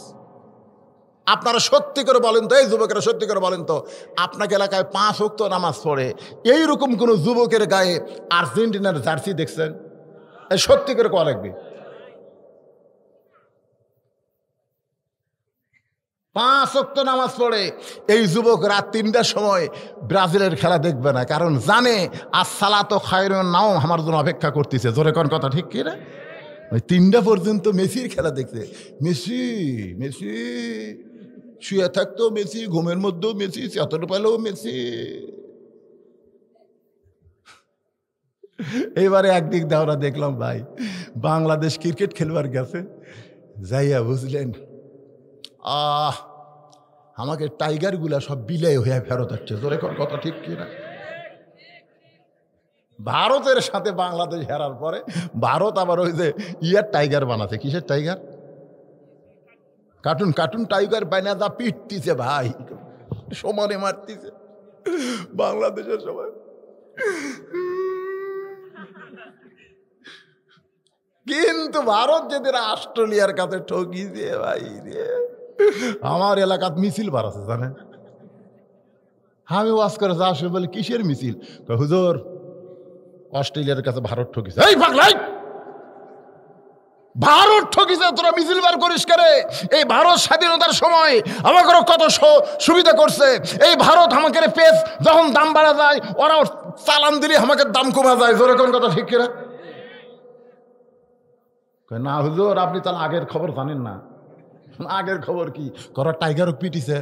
আপনারা সত্যি করে বলেন তো, এই যুবকেরা সত্যি করে বলেন তো, আপনাকে এলাকায় 5 ওয়াক্ত নামাজ পড়ে এইরকম কোন যুবকের গায়ে আর্জেন্টিনার জার্সি দেখছেন? এই সত্যি করে কোয়া লাগবে। 5 ওয়াক্ত নামাজ পড়ে এই যুবক রাত 3টার সময় ব্রাজিলের খেলা দেখবে না, কারণ জানে আসসালাতু খায়রুন নাওম আমার জন্য অপেক্ষা করতেছে। জোরে কোন কথা ঠিক কি না? ওই 3টা পর্যন্ত মেসির খেলা দেখছে। মেসি মেসি শুয়ে থাকতো মেসি, ঘুমের মধ্যেও মেসি, চেতন পেলেও মেসি। এইবারে একদিক দেওয়া দেখলাম ভাই, বাংলাদেশ ক্রিকেট খেলবার গেছে, যাইয়া বুঝলেন আমাকে টাইগার গুলা সব বিলাই হয়ে ফেরত আসছে। জোরে কোন কথা ঠিক কিনা? ভারতের সাথে বাংলাদেশ হেরার পরে ভারত আবার ওই যে টাইগার বানাচ্ছে। কিসের টাইগার? কার্টুন টাইগার বানা যা পিটতিছে ভাই, সমানে মারতিছে বাংলাদেশের সবাই। কিন্তু ভারত যেদিন অস্ট্রেলিয়ার কাছে ঠকিছে ভাই রে, আমার এলাকাত মিছিল বাড়াচ্ছে জানেন। আমি ওয়াজ করে যা শুনে বলি কিসের মিছিল? হুজুর অস্ট্রেলিয়ার কাছে ভারত ঠকিছে। এই পাগলাই, ভারত ঠকিছে, তোরা মিছিল বার করিস করে? এই ভারত স্বাধীনতার সময় আমাকে কত সুবিধা করছে। এই ভারত আমাকে পেস যখন দাম বাড়া যায়, ওরা চালান দিলে আমাকে দাম কমা যায়। জোরে কোন কথা ঠিক কিনা? না হুজুর আপনি তাহলে আগের খবর জানেন না। আগের খবর কি? করা টাইগারও পিটিছে।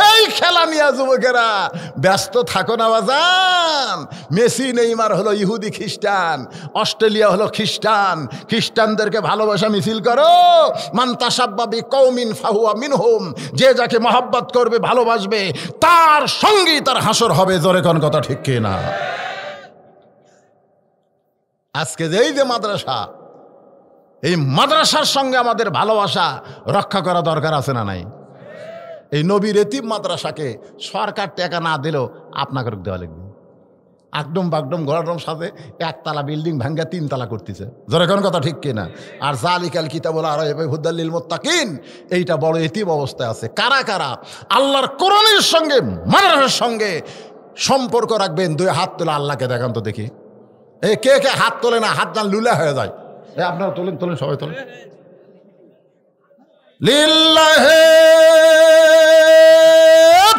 এই খেলা নিয়ে যুবকেরা ব্যস্ত থাকো না বাজান। মেসি নেইমার হলো ইহুদি খ্রিস্টান, অস্ট্রেলিয়া হলো খ্রিস্টান। খ্রিস্টানদেরকে ভালোবাসা মিছিল করো। মান তাসাব্বা বিকৌমিন ফাহুয়া মিনহুম, যে যাকে মহব্বত করবে ভালোবাসবে তার সঙ্গেই তার হাসর হবে। জোরে কোন কথা ঠিক কি না? আজকে এই যে মাদ্রাসা, এই মাদ্রাসার সঙ্গে আমাদের ভালোবাসা রক্ষা করা দরকার আছে না নাই? এই নবীর এতিম মাদ্রাসাকে সরকার টাকা না দিলেও আপনাকে দেওয়া লাগবে। আকডম বাগডম ঘোরাডম সাথে 1 তলা বিল্ডিং ভাঙ্গা 3 তলা করতেছে। জোরে কোন কথা ঠিক কিনা? আর জালিকাল কিতাবুল আরাইফা হুদাল লিল মুত্তাকিন, এইটা বড় এতিম অবস্থায় আছে। কারা কারা আল্লাহর কোরআনের সঙ্গে মাদ্রাসার সঙ্গে সম্পর্ক রাখবেন? 2 হাত তোলা আল্লাহকে দেখান তো দেখি। এই কে কে হাত তোলে না? হাত না লুলা হয়ে যায়। আপনারা তোলেন সবাই তোলেন। লিল্লাহি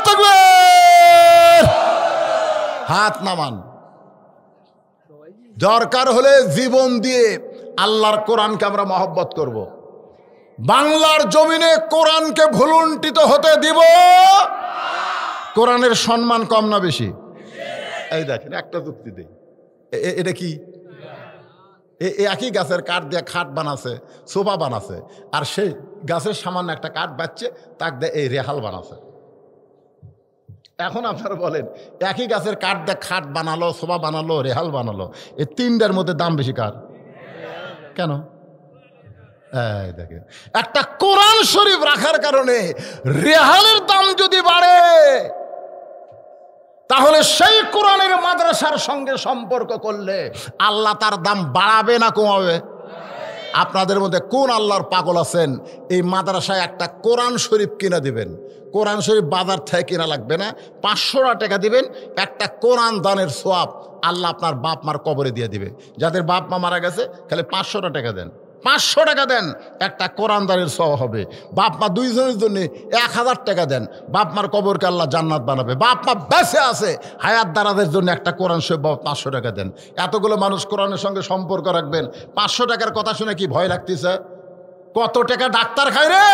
তাকবীর, হাত নামান। দরকার হলে জীবন দিয়ে আল্লাহর কোরআনকে আমরা মহব্বত করব। বাংলার জমিনে কোরআনকে ভুলুণ্ঠিত হতে দিব। কোরআনের সম্মান কম না বেশি? এই দেখেন একটা যুক্তি দেই, এটা কি? একই গাছের কাঠ দিয়ে খাট বানাছে, সোফা বানাছে, আর সেই গাছের সামান্য একটা কাঠ বাচ্চে তাক দিয়ে এই রেহাল বানাছে। এখন আপনারা বলেন, একই গাছের কাঠ দিয়ে খাট বানালো, সোফা বানালো, রেহাল বানালো, এই 3টার মধ্যে দাম বেশি কার? কেন? এই দেখেন, একটা কোরআন শরীফ রাখার কারণে রেহালের দাম যদি বাড়ে, তাহলে সেই কোরআনের মাদ্রাসার সঙ্গে সম্পর্ক করলে আল্লাহ তার দাম বাড়াবে না কমাবে? আপনাদের মধ্যে কোন আল্লাহর পাগল আছেন এই মাদ্রাসায় একটা কোরআন শরীফ কিনে দিবেন? কোরআন শরীফ বাজার থেকে কিনা লাগবে না, 500 টাকা দিবেন, একটা কোরআন দানের সোয়াব আল্লাহ আপনার বাপ মার কবরে দিয়ে দিবে। যাদের বাপ মা মারা গেছে খালি 500 টাকা দেন, 500 টাকা দেন, একটা কোরআনদারের সওয়াব হবে। বাপ মা দুইজনের জন্য 1000 টাকা দেন, বাপ মার কবরকে আল্লাহ জান্নাত বানাবে। বাপ মা বেঁচে আছে, হায়াত দারাদের জন্য একটা কোরআন শরীফ 500 টাকা দেন। এতগুলো মানুষ কোরআনের সঙ্গে সম্পর্ক রাখবেন। 500 টাকার কথা শুনে কি ভয় লাগতেছে? কত টাকা ডাক্তার খায় রে,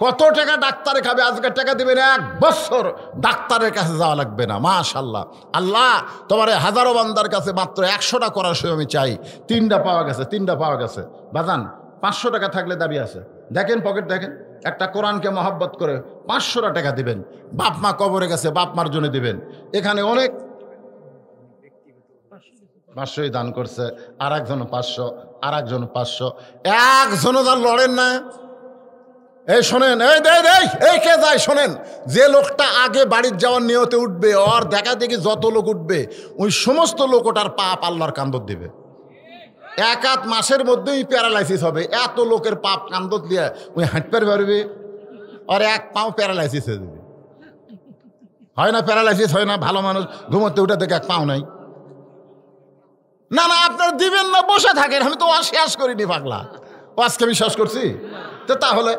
কত টাকা ডাক্তারে খাবে? আজকের টাকা দিবেন 1 বছর ডাক্তারের কাছে যাওয়া লাগবে না। মাশাআল্লাহ, আল্লাহ তোমার হাজারো বান্দার কাছে মাত্র 100টা করার সময় আমি চাই। 3টা পাওয়া গেছে, 3টা পাওয়া গেছে। বাজান 500 টাকা থাকলে দাবি আছে, দেখেন পকেট দেখেন, একটা কোরআনকে মহব্বত করে 500টা টাকা দিবেন। বাপ মা কবরে গেছে, বাপ মার জন্য দিবেন। এখানে অনেক 500ই দান করছে, আর একজন 500, আর একজন 500, একজনও তার লড়েন না। এই শোনেন, এই কে যায় শোনেন, যে লোকটা আগে বাড়ির যাওয়ার নিয়তে উঠবে, ওর দেখা দেখি যত লোক উঠবে, ওই সমস্ত লোক ওটার পাপ আল্লাহর কান্দত দিবে। 1 মাসের মধ্যেই প্যারালাইসিস হবে। এত লোকের পাপ কান্দত দিয়ে ওই হাঁটতে পারবে, আর 1 পাও প্যারালাইসিস হয়ে যাবে। হয় না প্যারালাইসিস হয় না? ভালো মানুষ ঘুমোতে উঠে দেখে 1 পাও নাই। না না, আপনার দিবেন না, বসে থাকেন। আমি তো শেষ করিনি পাগলা, ও আজকে বিশ্বাস করছি। তো তাহলে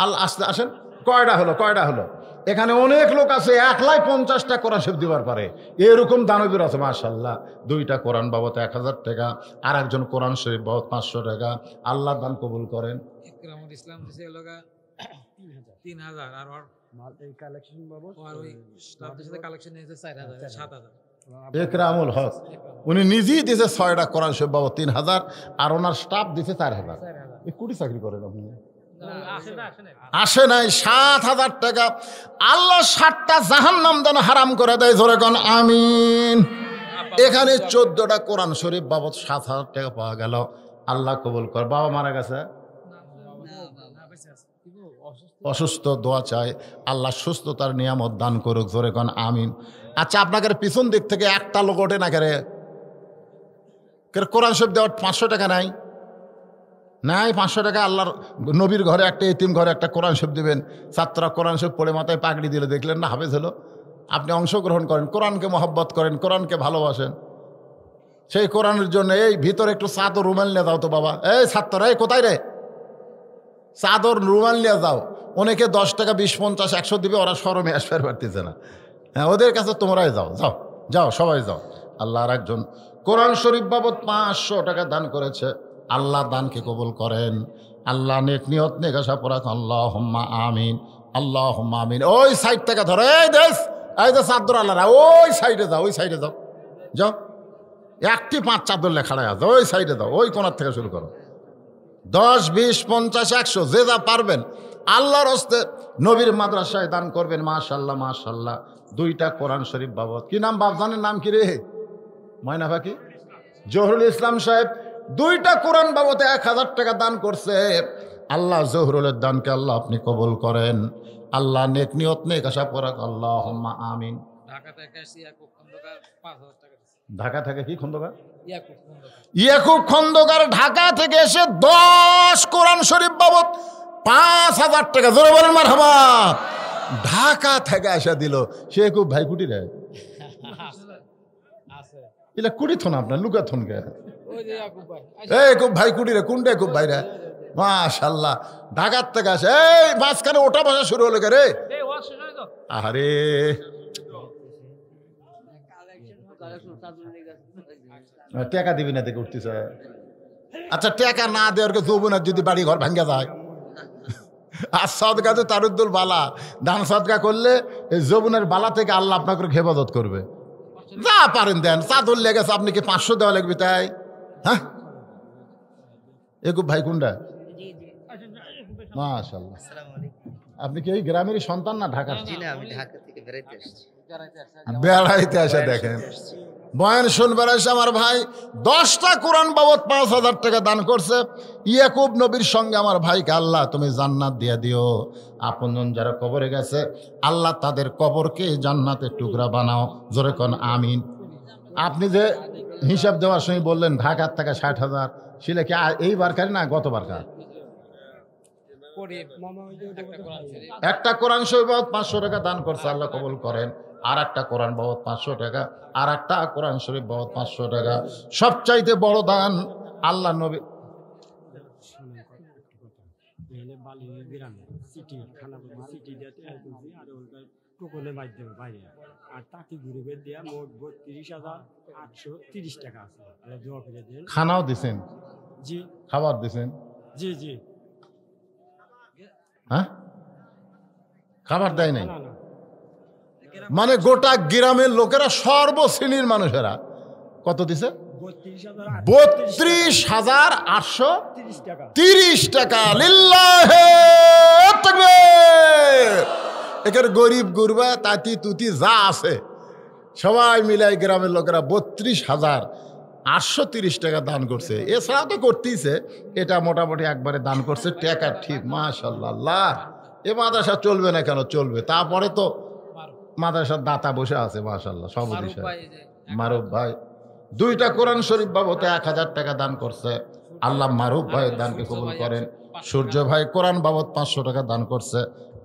আল্লাহ আসতে আসেন, কয়টা হলো? এখানে অনেক লোক আছে 150টা কোরআন শরীফ দিবার পারে, এরকম দানবীর আছে। মাশাআল্লাহ, 2টা কোরআন বাবদ 1000 টাকা, আর একজন কোরআন শরীফ বাবদ 500 টাকা। আল্লাহ দান কবুল করেন। ইকরামুল ইসলাম দিছে লগা 3000, আর ওর মাল এই কালেকশন বাবদ আর ওই স্টাফদের সাথে কালেকশন নিয়েছে 4000, 7000। ইকরামুল হক উনি নিজেই দিয়েছে 6টা কোরআন শরীফ বাবদ 3000, আর ওনার স্টাফ দিছে 4000। এই কোটি চাকরি করেন আপনি? আসে নাই 7000 টাকা। আল্লাহ 7টা জাহান্নাম যেন হারাম করে দেয়, জোরে কোন আমিন। এখানে 14টা কোরআন শরীফ বাবদ 7000 টাকা পাওয়া গেল। আল্লাহ কবুল কর। বাবা মারা গেছে, অসুস্থ, দোয়া চাই আল্লাহ সুস্থতার নিয়ামত দান করুক, জোরে কোন আমিন। আচ্ছা, আপনাদের পিছন দিক থেকে একটা লোক ওঠে না কেরে? কোরআন শরীফ দেওয়ার 500 টাকা নাই? 500 টাকা আল্লাহর নবীর ঘরে, একটা এতিম ঘরে একটা কোরআন শরীফ দেবেন। ছাত্ররা কোরআন শরীফ পড়ে মাথায় পাগড়ি দিলে, দেখলেন না হাফেজ হলো। আপনি অংশগ্রহণ করেন, কোরআনকে মহব্বত করেন, কোরআনকে ভালোবাসেন। সেই কোরআনের জন্য এই ভিতরে একটু চাদর রুমাল নিয়ে যাও তো বাবা। এই ছাত্ররা, এই কোথায় রে? চাদর রুমাল নিয়ে যাও। অনেকে 10 টাকা 20, 50, 100 দিবে, ওরা শরমে আসবার পারতেছে না। হ্যাঁ, ওদের কাছে তোমরাই যাও, যাও যাও, সবাই যাও। আল্লাহ আর একজন কোরআন শরীফ বাবদ 500 টাকা দান করেছে। আল্লাহ দানকে কবুল করেন। আল্লাহ নেক নিয়ত নেক আশা পরাক। আল্লাহুম্মা আমিন, আল্লাহুম্মা আমিন। ওই সাইড থেকে ধরো, এই দেশ, এই যে চাদর আল্লাহরা, ওই সাইডে যাও, ওই সাইডে যাও, যাও। 1টি 5 চাদর লেখাড়ায় আছে, ওই সাইডে যাও, ওই কোণার থেকে শুরু করো। 10, 20, 50, 100, যে যা পারবেন আল্লাহর হস্তে নবীর মাদ্রাসায় দান করবেন। মাশাআল্লাহ, মাশাআল্লাহ। 2টা কোরআন শরীফ বাবদ, কি নাম বাপ জানেন? নাম কি রে? ময়না পাখি জহুরুল ইসলাম সাহেব 2টা কোরআন বাবদে 1000 টাকা দান করছে। আল্লাহ জহুরুলের দানকে আল্লাহ আপনি কবুল করেন। আল্লাহ নেক নিয়ত নেক আশা পরাক। আল্লাহুম্মা আমিন। ঢাকা থেকে ইয়াকুব খন্দকার 5000 টাকা দিয়েছে। ঢাকা থেকে কি খন্দকার? ইয়াকুব খন্দকার ঢাকা থেকে এসে 10 কোরআন শরীফ বাবদ 5000 টাকা, জোরে বলেন মারহাবা। ঢাকা থেকে এসে দিল। সে খুব ভাই কুটি রে, এলা কুড়ি থন আপনার লুকা থন কে? খুব ভাই কুটি রে, কোনটা খুব ভাই রে? মাশাআল্লাহ, ঢাকার থেকে আসে। এই মাঝখানে ওটা বসা শুরু হলো কে রে? আরে টাকা দিবি না দেখে উঠতেছে। আচ্ছা, টাকা না দেওয়ার যৌবনের যদি বাড়ি ঘর ভাঙ্গা যায়, আর সদকা তো তারুদ্দুল বালা, দান সদকা করলে এই যৌবনের বালা থেকে আল্লাহ আপনাকে হেফাজত করবে। যা পারেন দেন। চাদর লেগেছে, আপনি কি 500 দেওয়া লাগবে তাই? হ্যাঁ, একুব ভাই কোনটা? মাশাআল্লাহ। আপনি কি এই গ্রামেরই সন্তান না ঢাকা? বেড়াইতে আসে। দেখেন, বয়ান শুনবার এসে আমার ভাই 10টা কোরআন বাবদ 5000 টাকা দান করছে। ইয়াকুব নবীর সঙ্গে আমার ভাইকে আল্লাহ তুমি জান্নাত দিয়ে দিও। আপনজন যারা কবরে গেছে আল্লাহ তাদের কবরকে জান্নাতের টুকরা বানাও, জোরে কোন আমিন। আপনি যে হিসাব দেওয়ার সময় বললেন ঢাকার থেকে 60,000, সেটা কি এইবার কার না গতবারকার? একটা কোরআন শরীফ বাবদ 500 টাকা দান করছে, আল্লাহ কবুল করেন। আর একটা কোরআন বাবদ 500 টাকা, আর একটা কোরআন শরীফ বাবদ 500 টাকা। সবচাইতে বড় দান আল্লাহ নবী এখানে বালির গ্রামে সিটি খানাপুর সিটি দিয়ে আর ওখানে টোকনের মাধ্যমে বাইরে আর তাকে ঘুরে দেওয়া মোট 32,830 টাকা আছে। দোয়া করে দেন। খানাও দিছেন? জি। খাবার দিছেন? জি জি। হ্যাঁ, খাবার দেয় নাই? না না, মানে গোটা গ্রামের লোকেরা সর্বশ্রেণীর মানুষেরা কত দিছে? 32,830 টাকা। টাকা। লিল্লাহে তাকবীর। একের গরিব গুরবা তাতি তুতি যা আছে সবাই মিলাই গ্রামের লোকেরা 32,830 টাকা দান করছে। এছাড়াও তো করতেইছে, এটা মোটামুটি একবারে দান করছে টাকা। ঠিক, মাশাআল্লাহ। আল্লাহ, এ মাদ্রাসা চলবে না কেন? চলবে। তারপরে তো মাদ্রাসার দাতা বসে আছে মাশাআল্লাহ সব দিশে। মারুফ ভাই 2টা কোরআন শরীফ বাবদে 1000 টাকা দান করছে। আল্লাহ মারুফ ভাইয়ের দানকে কবুল করেন। সূর্য ভাই কোরআন বাবদ 500 টাকা দান করছে।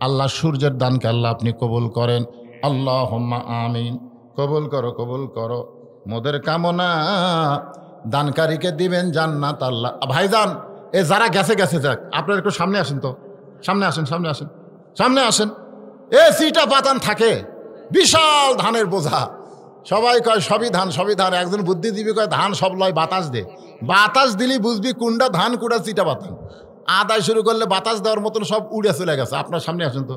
আল্লাহ সূর্যের দানকে আল্লাহ আপনি কবুল করেন। আল্লাহুম্মা আমিন। কবুল করো, কবুল করো। মোদের কামনা দানকারীকে দিবেন জান্নাত আল্লাহ। ভাইজান, এ যারা গেছে গেছে যাক, আপনারা একটু সামনে আসেন তো। সামনে আসেন, সামনে আসেন, সামনে আসেন। এ সিটা পাতান থাকে, বিশাল ধানের বোঝা। সবাই কয় সবই ধান, সবই ধান। একজন বুদ্ধিজীবী কয় ধান সব লয়, বাতাস দে। বাতাস দিলেই বুঝবি কোনটা ধান কোনটা চিটা পাতান। আদায় শুরু করলে বাতাস দেওয়ার মতন সব উড়ে চলে গেছে। আপনার সামনে আসেন তো,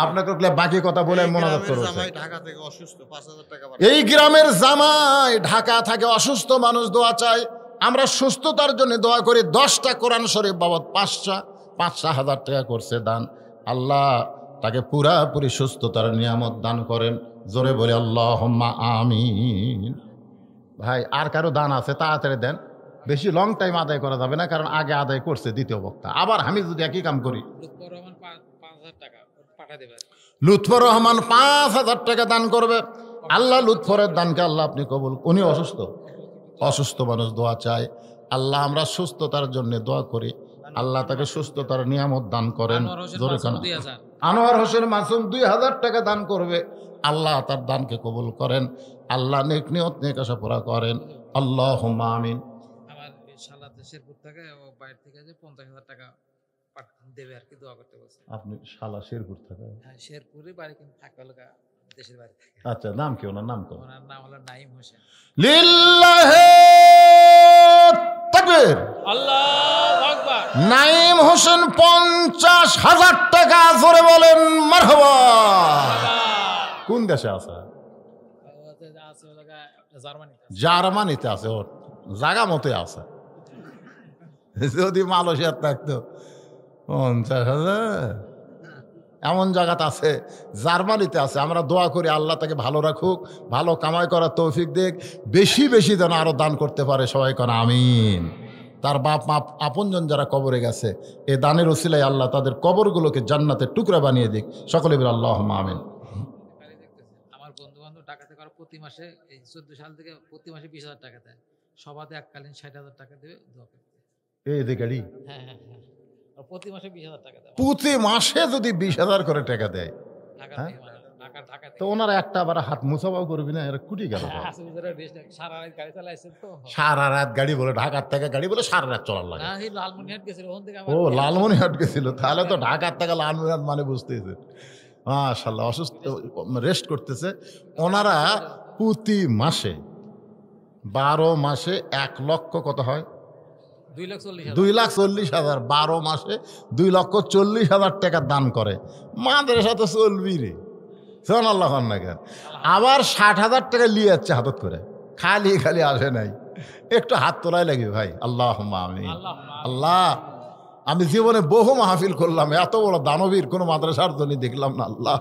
আপনাকে বাকি কথা বলে মনোযোগ করুন। এই গ্রামের জামাই ঢাকা থেকে অসুস্থ মানুষ দোয়া চায়। আমরা সুস্থতার জন্য দোয়া করি। 10টা কোরআন শরীফ বাবদ 5,000 টাকা করছে দান। আল্লাহ তাকে পুরাপুরি সুস্থতার নিয়ামত দান করেন। জোরে বলে আল্লাহুম্মা আমিন। ভাই আর কারো দান আছে? তাড়াতাড়ি দেন, বেশি লং টাইম আদায় করা যাবে না, কারণ আগে আদায় করছে দ্বিতীয় বক্তা। আবার আমি যদি একই কাম করি। লুৎফর রহমান 5,000 টাকা দান করবে। আল্লাহ লুৎফরের দানকে আল্লাহ আপনি কবুল। উনি অসুস্থ, অসুস্থ মানুষ দোয়া চায়। আল্লাহ আমরা সুস্থতার জন্য দোয়া করি, আল্লাহ তাকে সুস্থতার নিয়ামত দান করেন। আনোয়ার হোসেন মাসুম 2,000 টাকা দান করবে। আল্লাহ তার দানকে কবুল করেন। আল্লাহ নেক নিয়ত নেক আশা পুরা করেন। আল্লাহুম্মা আমিন। আমার শালা শেরপুর থেকে ও বাইরে থেকে যে 50,000 টাকা দেবে আর কি, দোয়া করতে বলছে। আপনি শালা শেরপুর থেকে? হ্যাঁ, শেরপুরে বাড়ি, কিন্তু থাকে হলো দেশের বাড়ি থাকে। আচ্ছা, নাম কি ওনার? নাম কি? ওনার নাম হলো নাইম হোসেন। লিল্লাহে তাকবীর। আল্লাহু আকবার। নাইম হোসেন 50,000 টাকা। জোরে বলেন মারহাবা। কোন দেশে আছে? জার্মানিতে আছে। ওর জায়গা মতে আছে। যদি মালয়েশিয়ার থাকতো 50,000। এমন জায়গাতে আছে, জার্মানিতে আছে। আমরা দোয়া করি আল্লাহ তাকে ভালো রাখুক, ভালো কামাই করার তৌফিক দেখ, বেশি বেশি যেন আরো দান করতে পারে। সবাই কোন আমিন। তার বাপ মা আপনজন যারা কবরে গেছে, এই দানের ওসিলায় আল্লাহ তাদের কবরগুলোকে জান্নাতের টুকরা বানিয়ে দিক। সকলে বলে আল্লাহুম্মা আমিন। আমার বন্ধু বান্ধব টাকা থেকে প্রতি মাসে, এই 14 সাল থেকে প্রতি মাসে 20,000 টাকা দেয়। সবাতে এককালীন 60,000 টাকা দেবে দোয়া করতে। এই দেখালি? হ্যাঁ হ্যাঁ হ্যাঁ, প্রতি মাসে 20,000 টাকা দেয়। প্রতি মাসে যদি 20,000 করে টাকা দেয়, তো ওনারা একটা আবার হাত মুসাফাও করবি না? এরা কুটি গেল। সারা রাত গাড়ি বলে, ঢাকার থেকে গাড়ি বলে সারা রাত চলার লাগে। ও লালমনিরহাট গেছিল, তাহলে তো ঢাকার থেকে লালমনিরহাট মানে বুঝতেছে। মাশাআল্লাহ, অসুস্থ রেস্ট করতেছে। ওনারা প্রতি মাসে 12 মাসে 1 লক্ষ কত হয়? 2,40,000। 12 মাসে 2,40,000 টাকা দান করে। মাদ্রাসা তো চলবি রে, শোন আল্লাহ না কেন। আবার 60,000 টাকা নিয়ে যাচ্ছে হাতত করে। খালি খালি আসে নাই, একটু হাত তোলাই লাগবে ভাই। আল্লাহুম্মা আমিন। আল্লাহ, আমি জীবনে বহু মাহফিল করলাম, এত বড় দানবীর কোনো মাদ্রাসার জন্য দেখলাম না। আল্লাহ,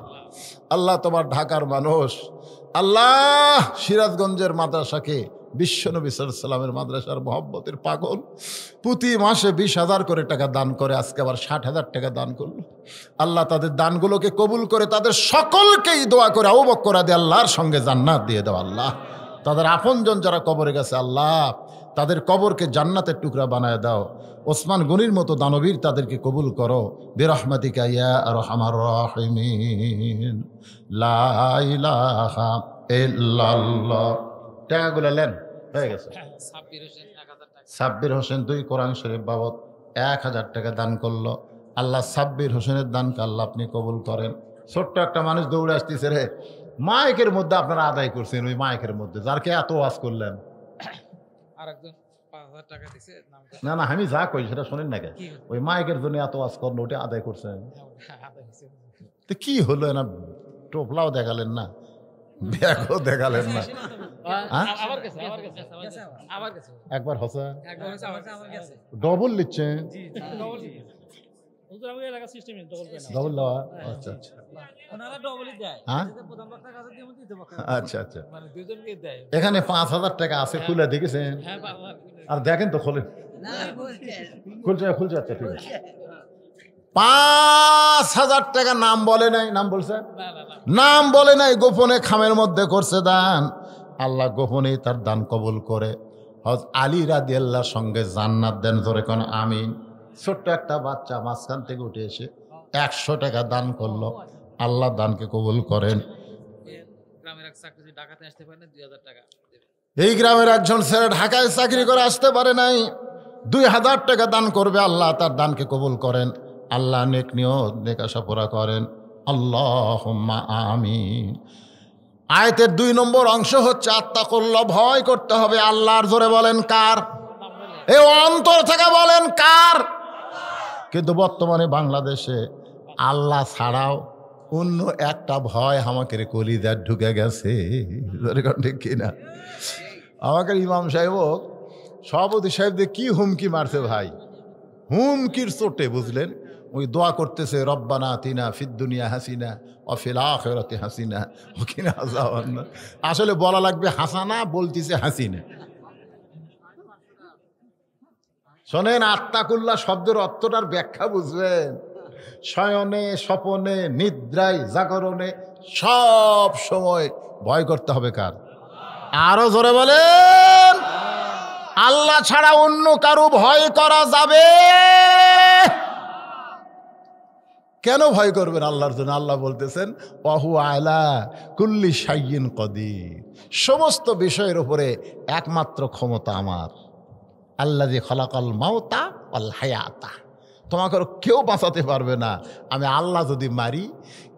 আল্লাহ তোমার ঢাকার মানুষ, আল্লাহ সিরাজগঞ্জের মাদ্রাসাকে বিশ্বনবী সাল্লাল্লাহু আলাইহি ওয়াসাল্লামের মাদ্রাসার মহব্বতের পাগল প্রতি মাসে 20,000 করে টাকা দান করে। আজকে আবার 60,000 টাকা দান করলো। আল্লাহ তাদের দানগুলোকে কবুল করে তাদের সকলকেই দোয়া করে আবু বকর রাদিয়াল্লাহর সঙ্গে জান্নাত দিয়ে দাও। আল্লাহ তাদের আপনজন যারা কবরে গেছে, আল্লাহ তাদের কবরকে জান্নাতের টুকরা বানায় দাও। ওসমান গনির মতো দানবীর তাদেরকে কবুল করো। বিরহমাতিকা ইয়া আরহামার রাহিমিন। লা ইলাহা ইল্লাল্লাহ। টাকাগুলো নেন, হয়ে গেছে। সাব্বির হোসেন 2 কোরআন শরীফ বাবদ 1000 টাকা দান করলো। আল্লাহ সাব্বির হোসেনের দানকে আল্লাহ আপনি কবুল করেন। ছোট্ট একটা মানুষ দৌড়ে আসতেছে রে, মাইকের মধ্যে আপনারা আদায় করছেন, ওই মাইকের মধ্যে যারকে এত ওয়াজ করলেন। আরেকজন 5000 টাকা দিছে নামটা না না, আমি যা কই সেটা শোনেন না, কি ওই মাইকের জন্য এত ওয়াজ করলো, ওটা আদায় করছেন। আদায় হইছে। তো কি হলো না, টোপলাও দেখালেন না, ব্যাগও দেখালেন না। হ্যাঁ? আবার গেছে আবার গেছে একবার হসে একবার হইছে আবার গেছে ডবল নিচ্ছেন, ডবল হুজুর আমি এলাকা সিস্টেমে ডবল পেন ডবল দেওয়া। আচ্ছা আচ্ছা ওনারা ডবলই দেয় হ্যাঁ যদি প্রথম বক্তার কাছে দিয়ে দিতে বক্তা আচ্ছা আচ্ছা। মানে দুইজনকে দেয়। এখানে 5000 টাকা আছে, খুলে দেখেছেন? হ্যাঁ বাবা আর দেখেন তো, খোলেন, খুলছে খুলছে। আচ্ছা ঠিক আছে। 5000 টাকা নাম বলে নাই, নাম বলছে, নাম বলে নাই, গোপনে খামের মধ্যে করছে দান। আল্লাহ গোপনে তার দান কবুল করে হযরত আলী রাদিয়াল্লাহর সঙ্গে জান্নাত দেন। ধরে কোন আমিন। ছোট্ট একটা বাচ্চা মাঝখান থেকে উঠে এসে 100 টাকা দান করলো। আল্লাহ দানকে কবুল করেন। গ্রামের এক চাকরি ঢাকাতে আসতে পারে না 2000 টাকা দেবে। এই গ্রামের একজন ছেলে ঢাকায় চাকরি করে আসতে পারে নাই, 2000 টাকা দান করবে। আল্লাহ তার দানকে কবুল করেন। আল্লাহ নেক নিয়ত নেক আশা পুরা করেন। আল্লাহুম্মা আমিন। আয়াতের 2 নম্বর অংশ হচ্ছে আত্তাকুল্লাহ, ভয় করতে হবে আল্লাহর। জোরে বলেন কার? এই অন্তর থেকে বলেন কার? কিন্তু বর্তমানে বাংলাদেশে আল্লাহ ছাড়াও অন্য একটা ভয় আমাকে কলিজার ঢুকে গেছে। ঠিক কিনা? আমাকে ইমাম সাহেব সভাপতি সাহেবদের কি হুমকি মারছে ভাই, হুমকির চোটে বুঝলেন। ওই দোয়া করতেছে, রব্বানা আতিনা ফিদ দুনিয়া হাসিনা ওয়া ফিল আখিরাতি হাসিনা ওয়া কিনা আযাবান নার। আসলে বলা লাগবে হাসানা, বলতিছে হাসিনা। শোনেন, আত্তাকুল্লাহ শব্দের অর্থটার ব্যাখ্যা বুঝবেন। শয়নে স্বপনে নিদ্রায় জাগরণে সব সময় ভয় করতে হবে কার? আরো জোরে বলেন, আল্লাহ ছাড়া অন্য কারো ভয় করা যাবে? কেন ভয় করবেন আল্লাহর জন্য? আল্লাহ বলতেছেন ওয়াহু আলা কুল্লি শাইইন কদির, সমস্ত বিষয়ের উপরে একমাত্র ক্ষমতা আমার। আল্লাযী খালাকাল মাউতা ওয়াল হায়াতা, তোমাকে কেউ বাঁচাতে পারবে না আমি আল্লাহ যদি মারি,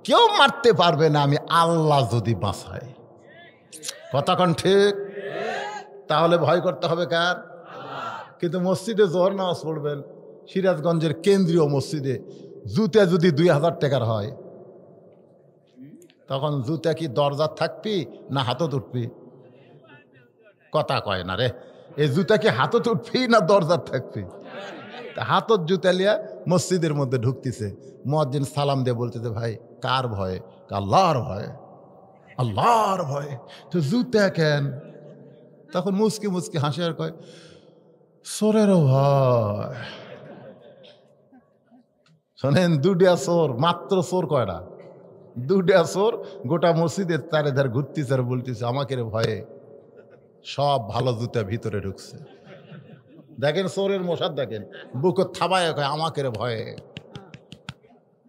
কেউ মারতে পারবে না আমি আল্লাহ যদি বাঁচাই। কথা কোন ঠিক? তাহলে ভয় করতে হবে কার? কিন্তু মসজিদে জোহর নামাজ পড়বেন, সিরাজগঞ্জের কেন্দ্রীয় মসজিদে জুতা যদি 2000 টাকার হয়, তখন জুতা কি দরজা থাকবি না হাতত উঠবি? কথা কয় না রে, এই জুতা কি হাতত উঠবি না দরজা থাকবি? হাতত জুতা লিয়া মসজিদের মধ্যে ঢুকতেছে, মুয়াজ্জিন সালাম দিয়ে বলতেছে, ভাই কার ভয়ে? আল্লাহর ভয়ে। আল্লাহর ভয়ে তো জুতা কেন? তখন মুসকি মুসকি হাসি আর কয়, চোরেরও ভয়। শোনেন, 2টা চোর, মাত্র চোর কয়টা? 2টা চোর গোটা মসজিদের চারিধার ঘুরতেছে আর বলতেছে আমাকে রে ভয়ে সব ভালো জুতা ভিতরে ঢুকছে। দেখেন চোরের মশার, দেখেন বুক থাবায় কয় আমাকে রে ভয়ে।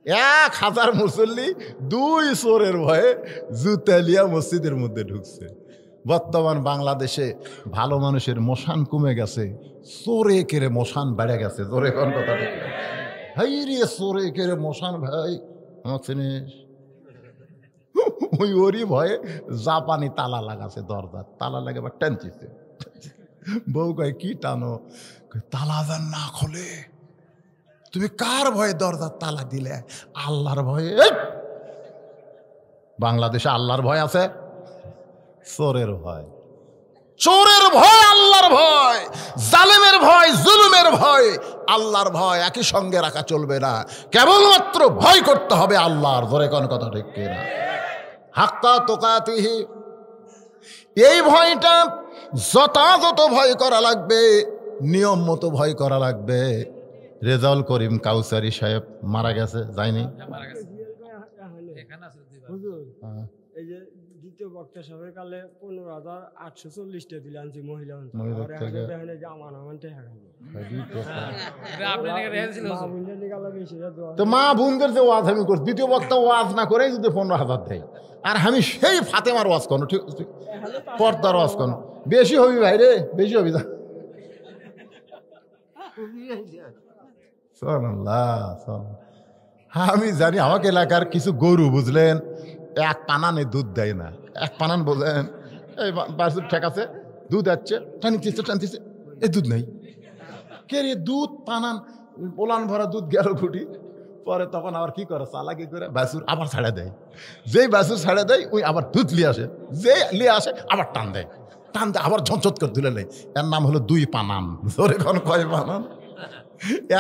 1000 মুসল্লি 2 চোরের ভয়ে জুতা লিয়া মসজিদের মধ্যে ঢুকছে। বর্তমান বাংলাদেশে ভালো মানুষের মশান কমে গেছে, চোরে কেড়ে মশান বেড়ে গেছে। জোরে কোন কথা? হাই রে চোরে কেড়ে মশান, ভাই আমার চিনিস? ওই ওরই ভয়ে জাপানি তালা লাগাছে, দরজা তালা লাগে বা টানছিছে। বউ কয় কি টানো? তালা যেন না খোলে। তুমি কার ভয়ে দরজার তালা দিলে? আল্লাহর ভয়ে। বাংলাদেশে আল্লাহর ভয় আছে? চোরের ভয়। চোরের ভয় আল্লাহর ভয়, জালেমের ভয় জুলুমের ভয়, আল্লাহর ভয় একই সঙ্গে রাখা চলবে না। কেবলমাত্র ভয় করতে হবে আল্লাহর। ধরে কোন কথা ঠিক কিনা? হাক্কা তুকাতিহি, এই ভয়টা যথাযথ ভয় করা লাগবে, নিয়ম মতো ভয় করা লাগবে। রেজাউল করিম কাউসারি সাহেব মারা গেছে, যায়নি? মারা গেছে এখানে আছে 2 বার। হুজুর এই যে দ্বিতীয় বক্তা সাহেবের কালে 15,840 টাকা দিলে আনছি মহিলা মহিলার থেকে। দেখেন যে আমার আমানটাই হারালো। আপনি নাকি রেহেছিল মা বোনদের নিকালা বেশি দোয়া। তো মা বোনদের যে ওয়াজ আমি করছি, দ্বিতীয় বক্তা ওয়াজ না করেই যদি 15,000 দেয়, আর আমি সেই ফাতেমার ওয়াজ করো, ঠিক ঠিক পর্দার ওয়াজ করো, বেশি হবি ভাই রে, বেশি হবি। সুবহানাল্লাহ, হ্যাঁ আমি জানি আমাকে এলাকার কিছু গরু বুঝলেন এক পানানে দুধ দেয় না। এক পানান বোঝেন, এই বাছুর ঠিক আছে, দুধ আছে, টানতেছে, এই দুধ নেই, কে রে দুধ পানান, পোলান ভরা দুধ গেল ফুটি। পরে তখন আবার কি করে, চালাকি করে বাছুর আবার ছাড়া দেয়। যেই বাছুর ছাড়া দেয় ওই আবার দুধ লিয়ে আসে, যে লিয়ে আসে আবার টান দেয়, আবার ঝনঝট করে তুলে নেয়। এর নাম হলো দুই পানান। জোরে কোন কয় পানান?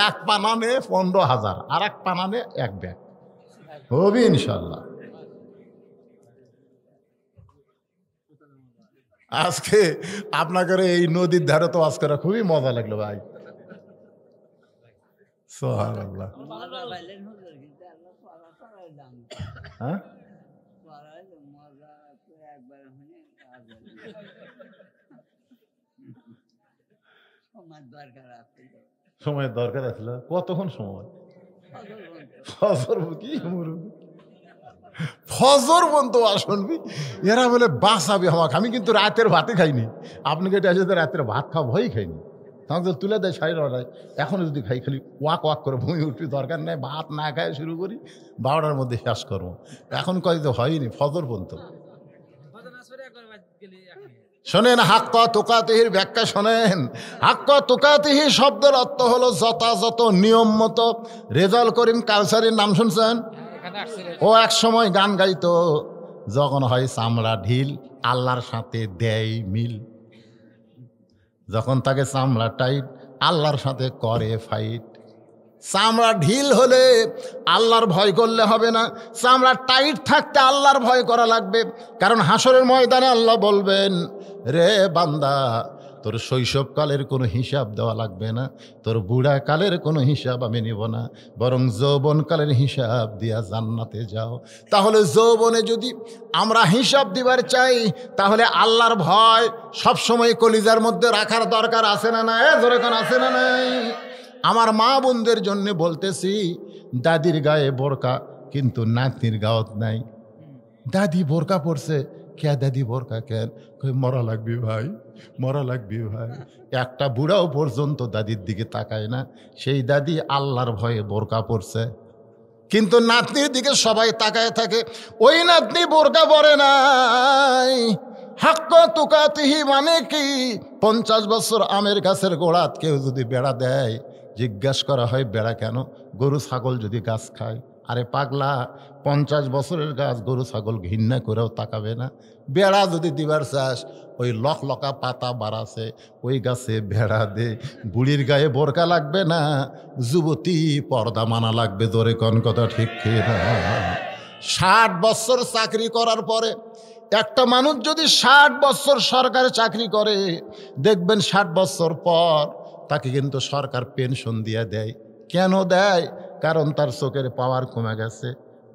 এক পানানে 15,000, আর এক পানানে এক ব্যাগ হবে ইনশাল্লাহ। আজকে আপনাকে এই নদীর ধারে তো আজকে খুবই মজা লাগলো ভাই। সুবহানাল্লাহ। হ্যাঁ সময়ের দরকার আসলে কতক্ষণ সময়? ফজর কি ফজর পর্যন্ত শুনবি এরা বলে বাঁচাবি আমাকে। আমি কিন্তু রাতের ভাতে খাইনি, আপনি কেটে আসে রাতের ভাত খাওয়া ভয়ই খাইনি। তাহলে তুলে দেয় 9:30, এখন যদি খাই খালি ওয়াক ওয়াক করে বমি উঠবি, দরকার নেই ভাত না খায় শুরু করি 12টার মধ্যে শেষ করবো। এখন কয় তো হয়নি ফজর পর্যন্ত। শোনেন হাক্কা তুকাতিহির ব্যাখ্যা শোনেন। হাক্কা তুকাতিহি শব্দের অর্থ হলো যথাযথ নিয়ম মতো। রেজাউল করিম কাউসারির নাম শুনছেন? ও এক সময় গান গাইতো, যখন হয় চামড়া ঢিল আল্লাহর সাথে দেয় মিল। যখন তাকে চামড়া টাইট আল্লাহর সাথে করে ফাইট। চামড়া ঢিল হলে আল্লাহর ভয় করলে হবে না, চামড়া টাইট থাকতে আল্লাহর ভয় করা লাগবে। কারণ হাসরের ময়দানে আল্লাহ বলবেন, রে বান্দা তোর শৈশবকালের কোনো হিসাব দেওয়া লাগবে না, তোর বুড়াকালের কোনো হিসাব আমি নিব না, বরং যৌবনকালের হিসাব দিয়া জান্নাতে যাও। তাহলে যৌবনে যদি আমরা হিসাব দিবার চাই, তাহলে আল্লাহর ভয় সবসময় কলিজার মধ্যে রাখার দরকার আছে না নাই? যেরকম আছে না নাই? আমার মা বোনদের জন্য বলতেছি, দাদির গায়ে বোরকা কিন্তু নাতনির গাওত নাই। দাদি বোরকা পরছে, কে দাদি বোরকা কেন? কই মরা লাগবি ভাই, মরা লাগবি ভাই। একটা বুড়াও পর্যন্ত দাদির দিকে তাকায় না, সেই দাদি আল্লাহর ভয়ে বোরকা পরছে। কিন্তু নাতনির দিকে সবাই তাকায় থাকে, ওই নাতনি বোরকা পরে নাই। হাক্কা তুকাতিহি মানে কি? 50 বছর আমের গাছের গোড়াত কেউ যদি বেড়া দেয়, জিজ্ঞাসা করা হয় বেড়া কেন? গরু ছাগল যদি গাছ খায়। আরে পাগলা, 50 বছরের গাছ গরু ছাগল ঘৃণা করেও তাকাবে না। বেড়া যদি দিবার চাস, ওই লকা পাতা বাড়াছে ওই গাছে বেড়া দে। বুড়ির গায়ে বোরকা লাগবে না, যুবতী পর্দা মানা লাগবে। জোরে কোন কথা ঠিক কিনা? 60 বছর চাকরি করার পরে একটা মানুষ যদি 60 বছর সরকারি চাকরি করে, দেখবেন 60 বছর পর তাকে কিন্তু সরকার পেনশন দিয়ে দেয়। কেন দেয়? কারণ তার চোখের পাওয়ার কমে গেছে,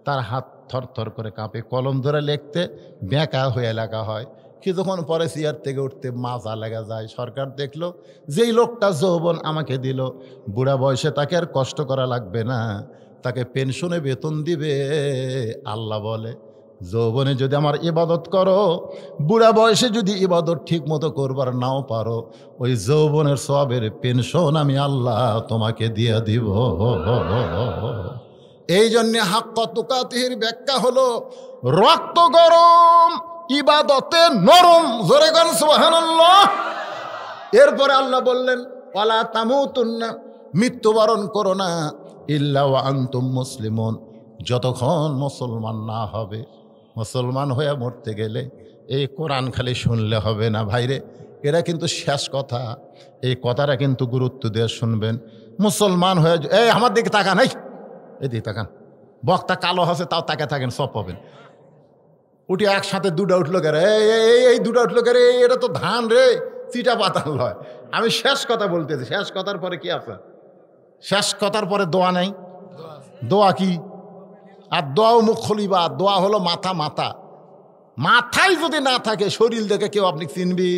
তার হাত থরথর করে কাঁপে, কলম ধরে লিখতে বেঁকা হয়ে লেখা হয়। কিছুক্ষণ পরে চেয়ার থেকে উঠতে মাজা লেগে যায়। সরকার দেখলো যেই লোকটা যৌবন আমাকে দিল, বুড়া বয়সে তাকে আর কষ্ট করা লাগবে না, তাকে পেনশনে বেতন দিবে। আল্লাহ বলে, যৌবনে যদি আমার ইবাদত করো, বুড়া বয়সে যদি ইবাদত ঠিক মতো করবার নাও পারো, ওই যৌবনের সওয়াবের পেনশন আমি আল্লাহ তোমাকে দিয়ে দিব। এই জন্যে হাক্কা তুকাতিহির ব্যাখ্যা হলো রক্ত গরম, ইবাদতে নরম। জোরে গান সুবহানাল্লাহ। এরপরে আল্লাহ বললেন, ওয়ালা তামুতুন্না, মৃত্যুবরণ করো না, ইল্লা ওয়া আনতুম মুসলিমুন, যতক্ষণ মুসলমান না হবে। মুসলমান হয়ে মরতে গেলে এই কোরআন খালি শুনলে হবে না ভাইরে, এরা কিন্তু শেষ কথা। এই কথাটা কিন্তু গুরুত্ব দিয়ে শুনবেন। মুসলমান হয়ে, এই আমার দিকে তাকান, এদিকে তাকান, বক্তা কালো আছে তাও তাকে থাকেন, সব পাবেন। উঠে একসাথে দুটা উঠলো কে রে, এই দুটা উঠলো কে রে, এটা তো ধান রে, চিটা পাতাল হয়। আমি শেষ কথা বলতেছি, শেষ কথার পরে কি আছে? শেষ কথার পরে দোয়া নাই। দোয়া কি? আর দোয়াও মুখ খলিবা। দোয়া হলো মাথা, মাথায় যদি না থাকে শরীর দেখে কেউ আপনি চিনবি?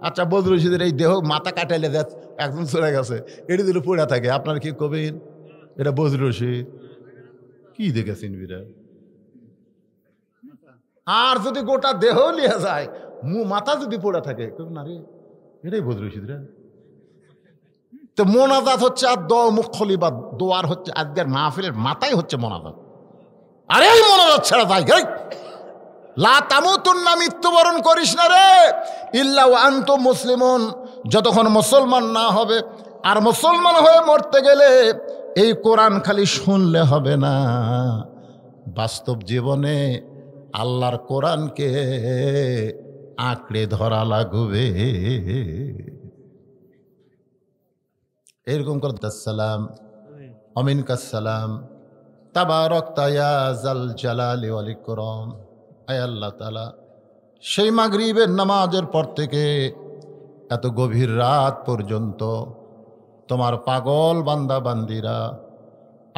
আচ্ছা বদরুল রশিদের এই দেহ মাথা কাটাইলে দেখ একজন চলে গেছে, এটি দিলে পড়ে থাকে, আপনার কি কবেন এটা বদরুল রশিদ? কি দেখে চিনবি রে? আর যদি গোটা দেহ লিয়ে যায়, মাথা যদি পড়ে থাকে, না রে এটাই বদরুল রশিদ রে। তো মোনাজাত হচ্ছে আর মুখলি বা দোয়ার হচ্ছে আজকের মাহফিলের মাথায় হচ্ছে মোনাজাত। আরে এই মোনাজাত ছাড়া যাই গে, লা তামুতুন্না, মৃত্যুবরণ করিস না রে ইল্লা ওয়া আনতুম মুসলিমুন, যতক্ষণ মুসলমান না হবে। আর মুসলমান হয়ে মরতে গেলে এই কোরআন খালি শুনলে হবে না, বাস্তব জীবনে আল্লাহর কোরআনকে আঁকড়ে ধরা লাগবে। এরকম করতে সালাম আমিন কাসালাম তাবারাকতা ইয়া জাল জালালি ওয়াল ইকরাম। আয় আল্লাহ তাআলা, সেই মাগরিবের নামাজের পর থেকে এত গভীর রাত পর্যন্ত তোমার পাগল বান্দা বান্দিরা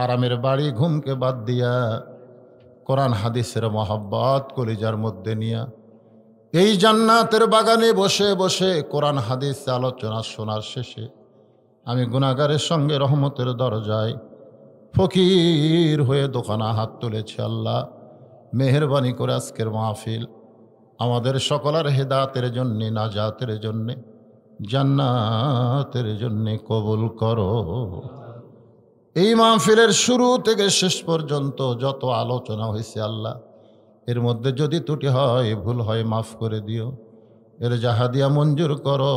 আরামের বাড়ি ঘুমকে বাদ দিয়া কোরআন হাদিসের মহব্বত কলিজার মধ্যে নিয়া এই জান্নাতের বাগানে বসে বসে কোরআন হাদিস আলোচনা শোনার শেষে আমি গুনাহগারের সঙ্গে রহমতের দরজায় ফকির হয়ে দোকানা হাত তুলেছি। আল্লাহ মেহেরবানি করে আজকের মাহফিল আমাদের সকলের হেদায়েতের জন্যে, নাজাতের জন্যে, জান্নাতের জন্যে কবুল করো। এই মাহফিলের শুরু থেকে শেষ পর্যন্ত যত আলোচনা হয়েছে আল্লাহ, এর মধ্যে যদি ত্রুটি হয়, ভুল হয়, মাফ করে দিও। এর জাহাদিয়া মঞ্জুর করো।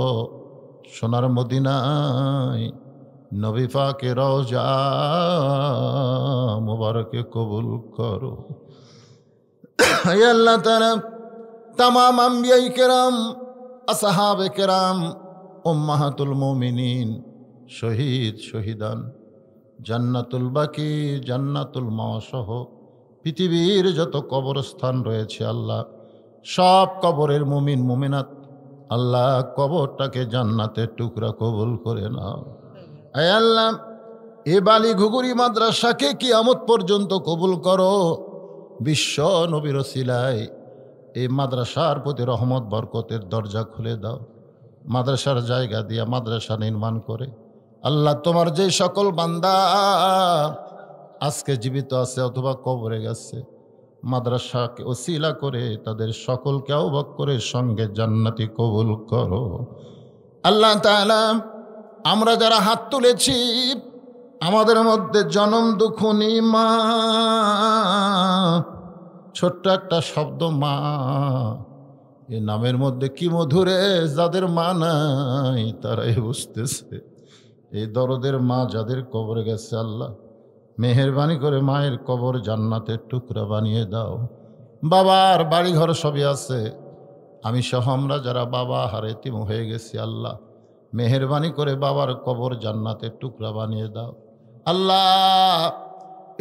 সোনার মদিনায় নবী পাকের রওজা মুবারকে কবুল করো। হে আল্লাহ তাআলা, তামাম আম্বিয়ায়ে কেরাম, আসহাবে কেরাম, উম্মাহাতুল মুমিনিন, শহীদ শহীদান, জান্নাতুল বাকি, জান্নাতুল মাওয়াসহ পৃথিবীর যত কবরস্থান রয়েছে আল্লাহ, সব কবরের মুমিন মুমিনাত আল্লাহ কবরটাকে জান্নাতের টুকরা কবুল করে নাও। আয় আল্লাহ, এ বালি ঘুগুরি মাদ্রাসাকে কিয়ামত পর্যন্ত কবুল করো। বিশ্ব নবীর ওসিলায় এই মাদ্রাসার প্রতি রহমত বরকতের দরজা খুলে দাও। মাদ্রাসার জায়গা দিয়া মাদ্রাসা নির্মাণ করে আল্লাহ, তোমার যে সকল বান্দা আজকে জীবিত আছে অথবা কবরে গেছে, মাদ্রাসাকে ওসিলা করে তাদের সকলকে আহ্বান করে সঙ্গে জান্নাতি কবুল করো। আল্লাহ তাআলা, আমরা যারা হাত তুলেছি আমাদের মধ্যে জনম দুঃখনী মা, ছোট্ট একটা শব্দ মা, এই নামের মধ্যে কি মধুরে, যাদের মা নাই তারাই বুঝতেছে। এই দরদের মা যাদের কবরে গেছে আল্লাহ, মেহেরবানি করে মায়ের কবর জান্নাতের টুকরা বানিয়ে দাও। বাবার বাড়িঘর সবই আছে, আমি সহ আমরা যারা বাবা হারে এতিম হয়ে গেছি আল্লাহ, মেহেরবানি করে বাবার কবর জান্নাতের টুকরা বানিয়ে দাও। আল্লাহ,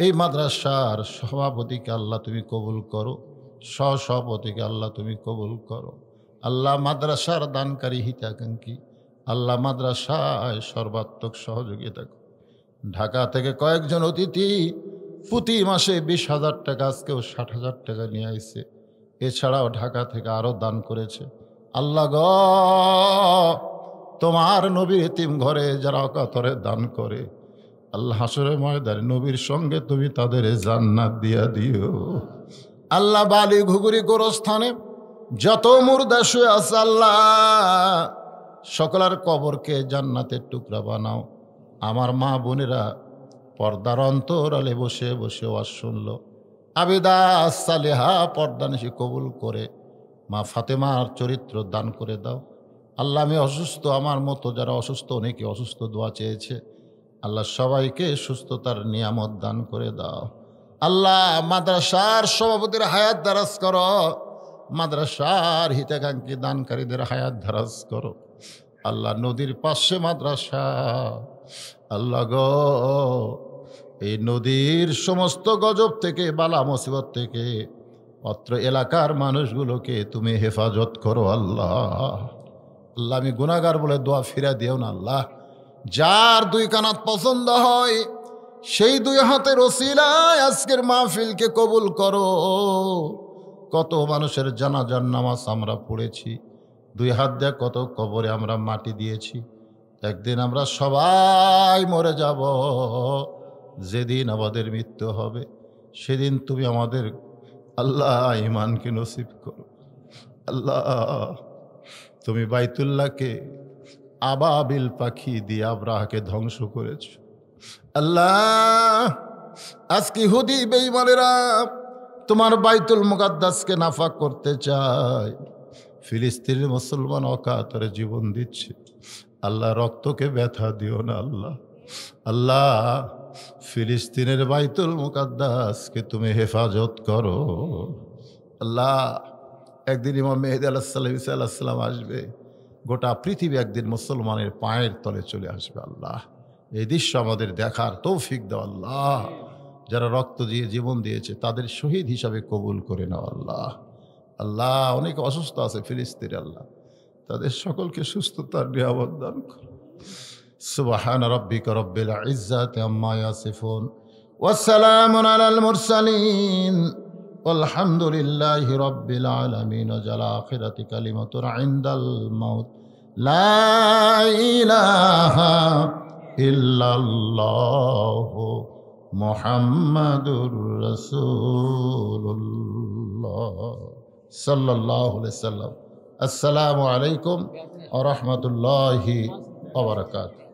এই মাদ্রাসার সভাপতিকে আল্লাহ তুমি কবুল করো, সহসভাপতিকে আল্লাহ তুমি কবুল করো। আল্লাহ, মাদ্রাসার দানকারী হিতাকাঙ্ক্ষী আল্লাহ, মাদ্রাসায় সর্বাত্মক সহযোগিতা করো। ঢাকা থেকে কয়েকজন অতিথি প্রতি মাসে 20,000 টাকা, আজকেও 60,000 টাকা নিয়ে আসছে। এছাড়াও ঢাকা থেকে আরও দান করেছে। আল্লাহ গ, তোমার নবীর এতিম ঘরে যারা অকাতরে দান করে আল্লাহ, হাসরের ময়দানে নবীর সঙ্গে তুমি তাদের জান্নাত দিয়া দিও। আল্লাহ, বালি ঘুগুরি গোরস্থানে যত মুর্দা শুয়ে আছে আল্লাহ, সকলের কবরকে জান্নাতের টুকরা বানাও। আমার মা বোনেরা পর্দার অন্তরালে বসে বসে ওয়াজ শুনল, আবিদা সালেহা পর্দানিশি কবুল করে মা ফাতেমার চরিত্র দান করে দাও। আল্লাহ, আমি অসুস্থ, আমার মতো যারা অসুস্থ, অনেকে অসুস্থ দোয়া চেয়েছে আল্লাহ, সবাইকে সুস্থতার নিয়ামত দান করে দাও। আল্লাহ, মাদ্রাসার সভাপতির হায়াত দারাজ করো, মাদ্রাসার হিতাকাঙ্ক্ষী দানকারীদের হায়াত দারাজ করো। আল্লাহ, নদীর পাশে মাদ্রাসা আল্লাহ গো, এই নদীর সমস্ত গজব থেকে, বালা মুসিবত থেকে অত্র এলাকার মানুষগুলোকে তুমি হেফাজত করো আল্লাহ। আল্লাহ, আমি গুনাহগার বলে দোয়া ফিরা দিও না আল্লাহ। যার দুই কানাত পছন্দ হয় সেই দুই হাতের ওসিলায় আজকের মাহফিলকে কবুল করো। কত মানুষের জানাজার নামাজ আমরা পড়েছি, দুই হাত দিয়ে কত কবরে আমরা মাটি দিয়েছি। একদিন আমরা সবাই মরে যাব, যেদিন আমাদের মৃত্যু হবে সেদিন তুমি আমাদের আল্লাহ ঈমানকে নসিব করো। আল্লাহ, তুমি বাইতুল্লাহকে আবাবিল পাখি দিয়ে আব্রাহাকে ধ্বংস করেছ। আল্লাহ, আজকে ইহুদি বেঈমানেরা তোমার বাইতুল মুকাদ্দাসকে নাফাক করতে চায়। ফিলিস্তিনের মুসলমান অকাতরে জীবন দিচ্ছে। আল্লাহ, রক্তকে ব্যথা দিও না আল্লাহ। আল্লাহ, ফিলিস্তিনের বাইতুল মুকাদ্দাসকে তুমি হেফাজত করো আল্লাহ। একদিন ইমাম মেহেদী আলাইহিস সালাম আসবে, গোটা পৃথিবী একদিন মুসলমানের পায়ের তলে চলে আসবে। আল্লাহ, এই দৃশ্য আমাদের দেখার তৌফিক দাও আল্লাহ। যারা রক্ত দিয়ে জীবন দিয়েছে তাদের শহীদ হিসাবে কবুল করে নাও আল্লাহ। আল্লাহ, অনেক অসুস্থ আছে ফিলিস্তিনে, আল্লাহ তাদের সকলকে সুস্থতার নিয়ামত দান করো। সুবহান রাব্বিকা রব্বিল ইজ্জাতি আম্মা ইয়াসিফুন ওয়া সালামুন আলাল মুরসালিন আলহামদুলিল্লাহি রাব্বিল আলামিন। ওয়াল আখিরাতি কালিমাতুন ইনদাল মাউত লা ইলাহা ইল্লাল্লাহু মুহাম্মাদুর রাসূলুল্লাহ সাল্লাল্লাহু আলাইহি ওয়াসাল্লাম। আসসালামু আলাইকুম ওয়া রাহমাতুল্লাহি ওয়া বারাকাতুহু।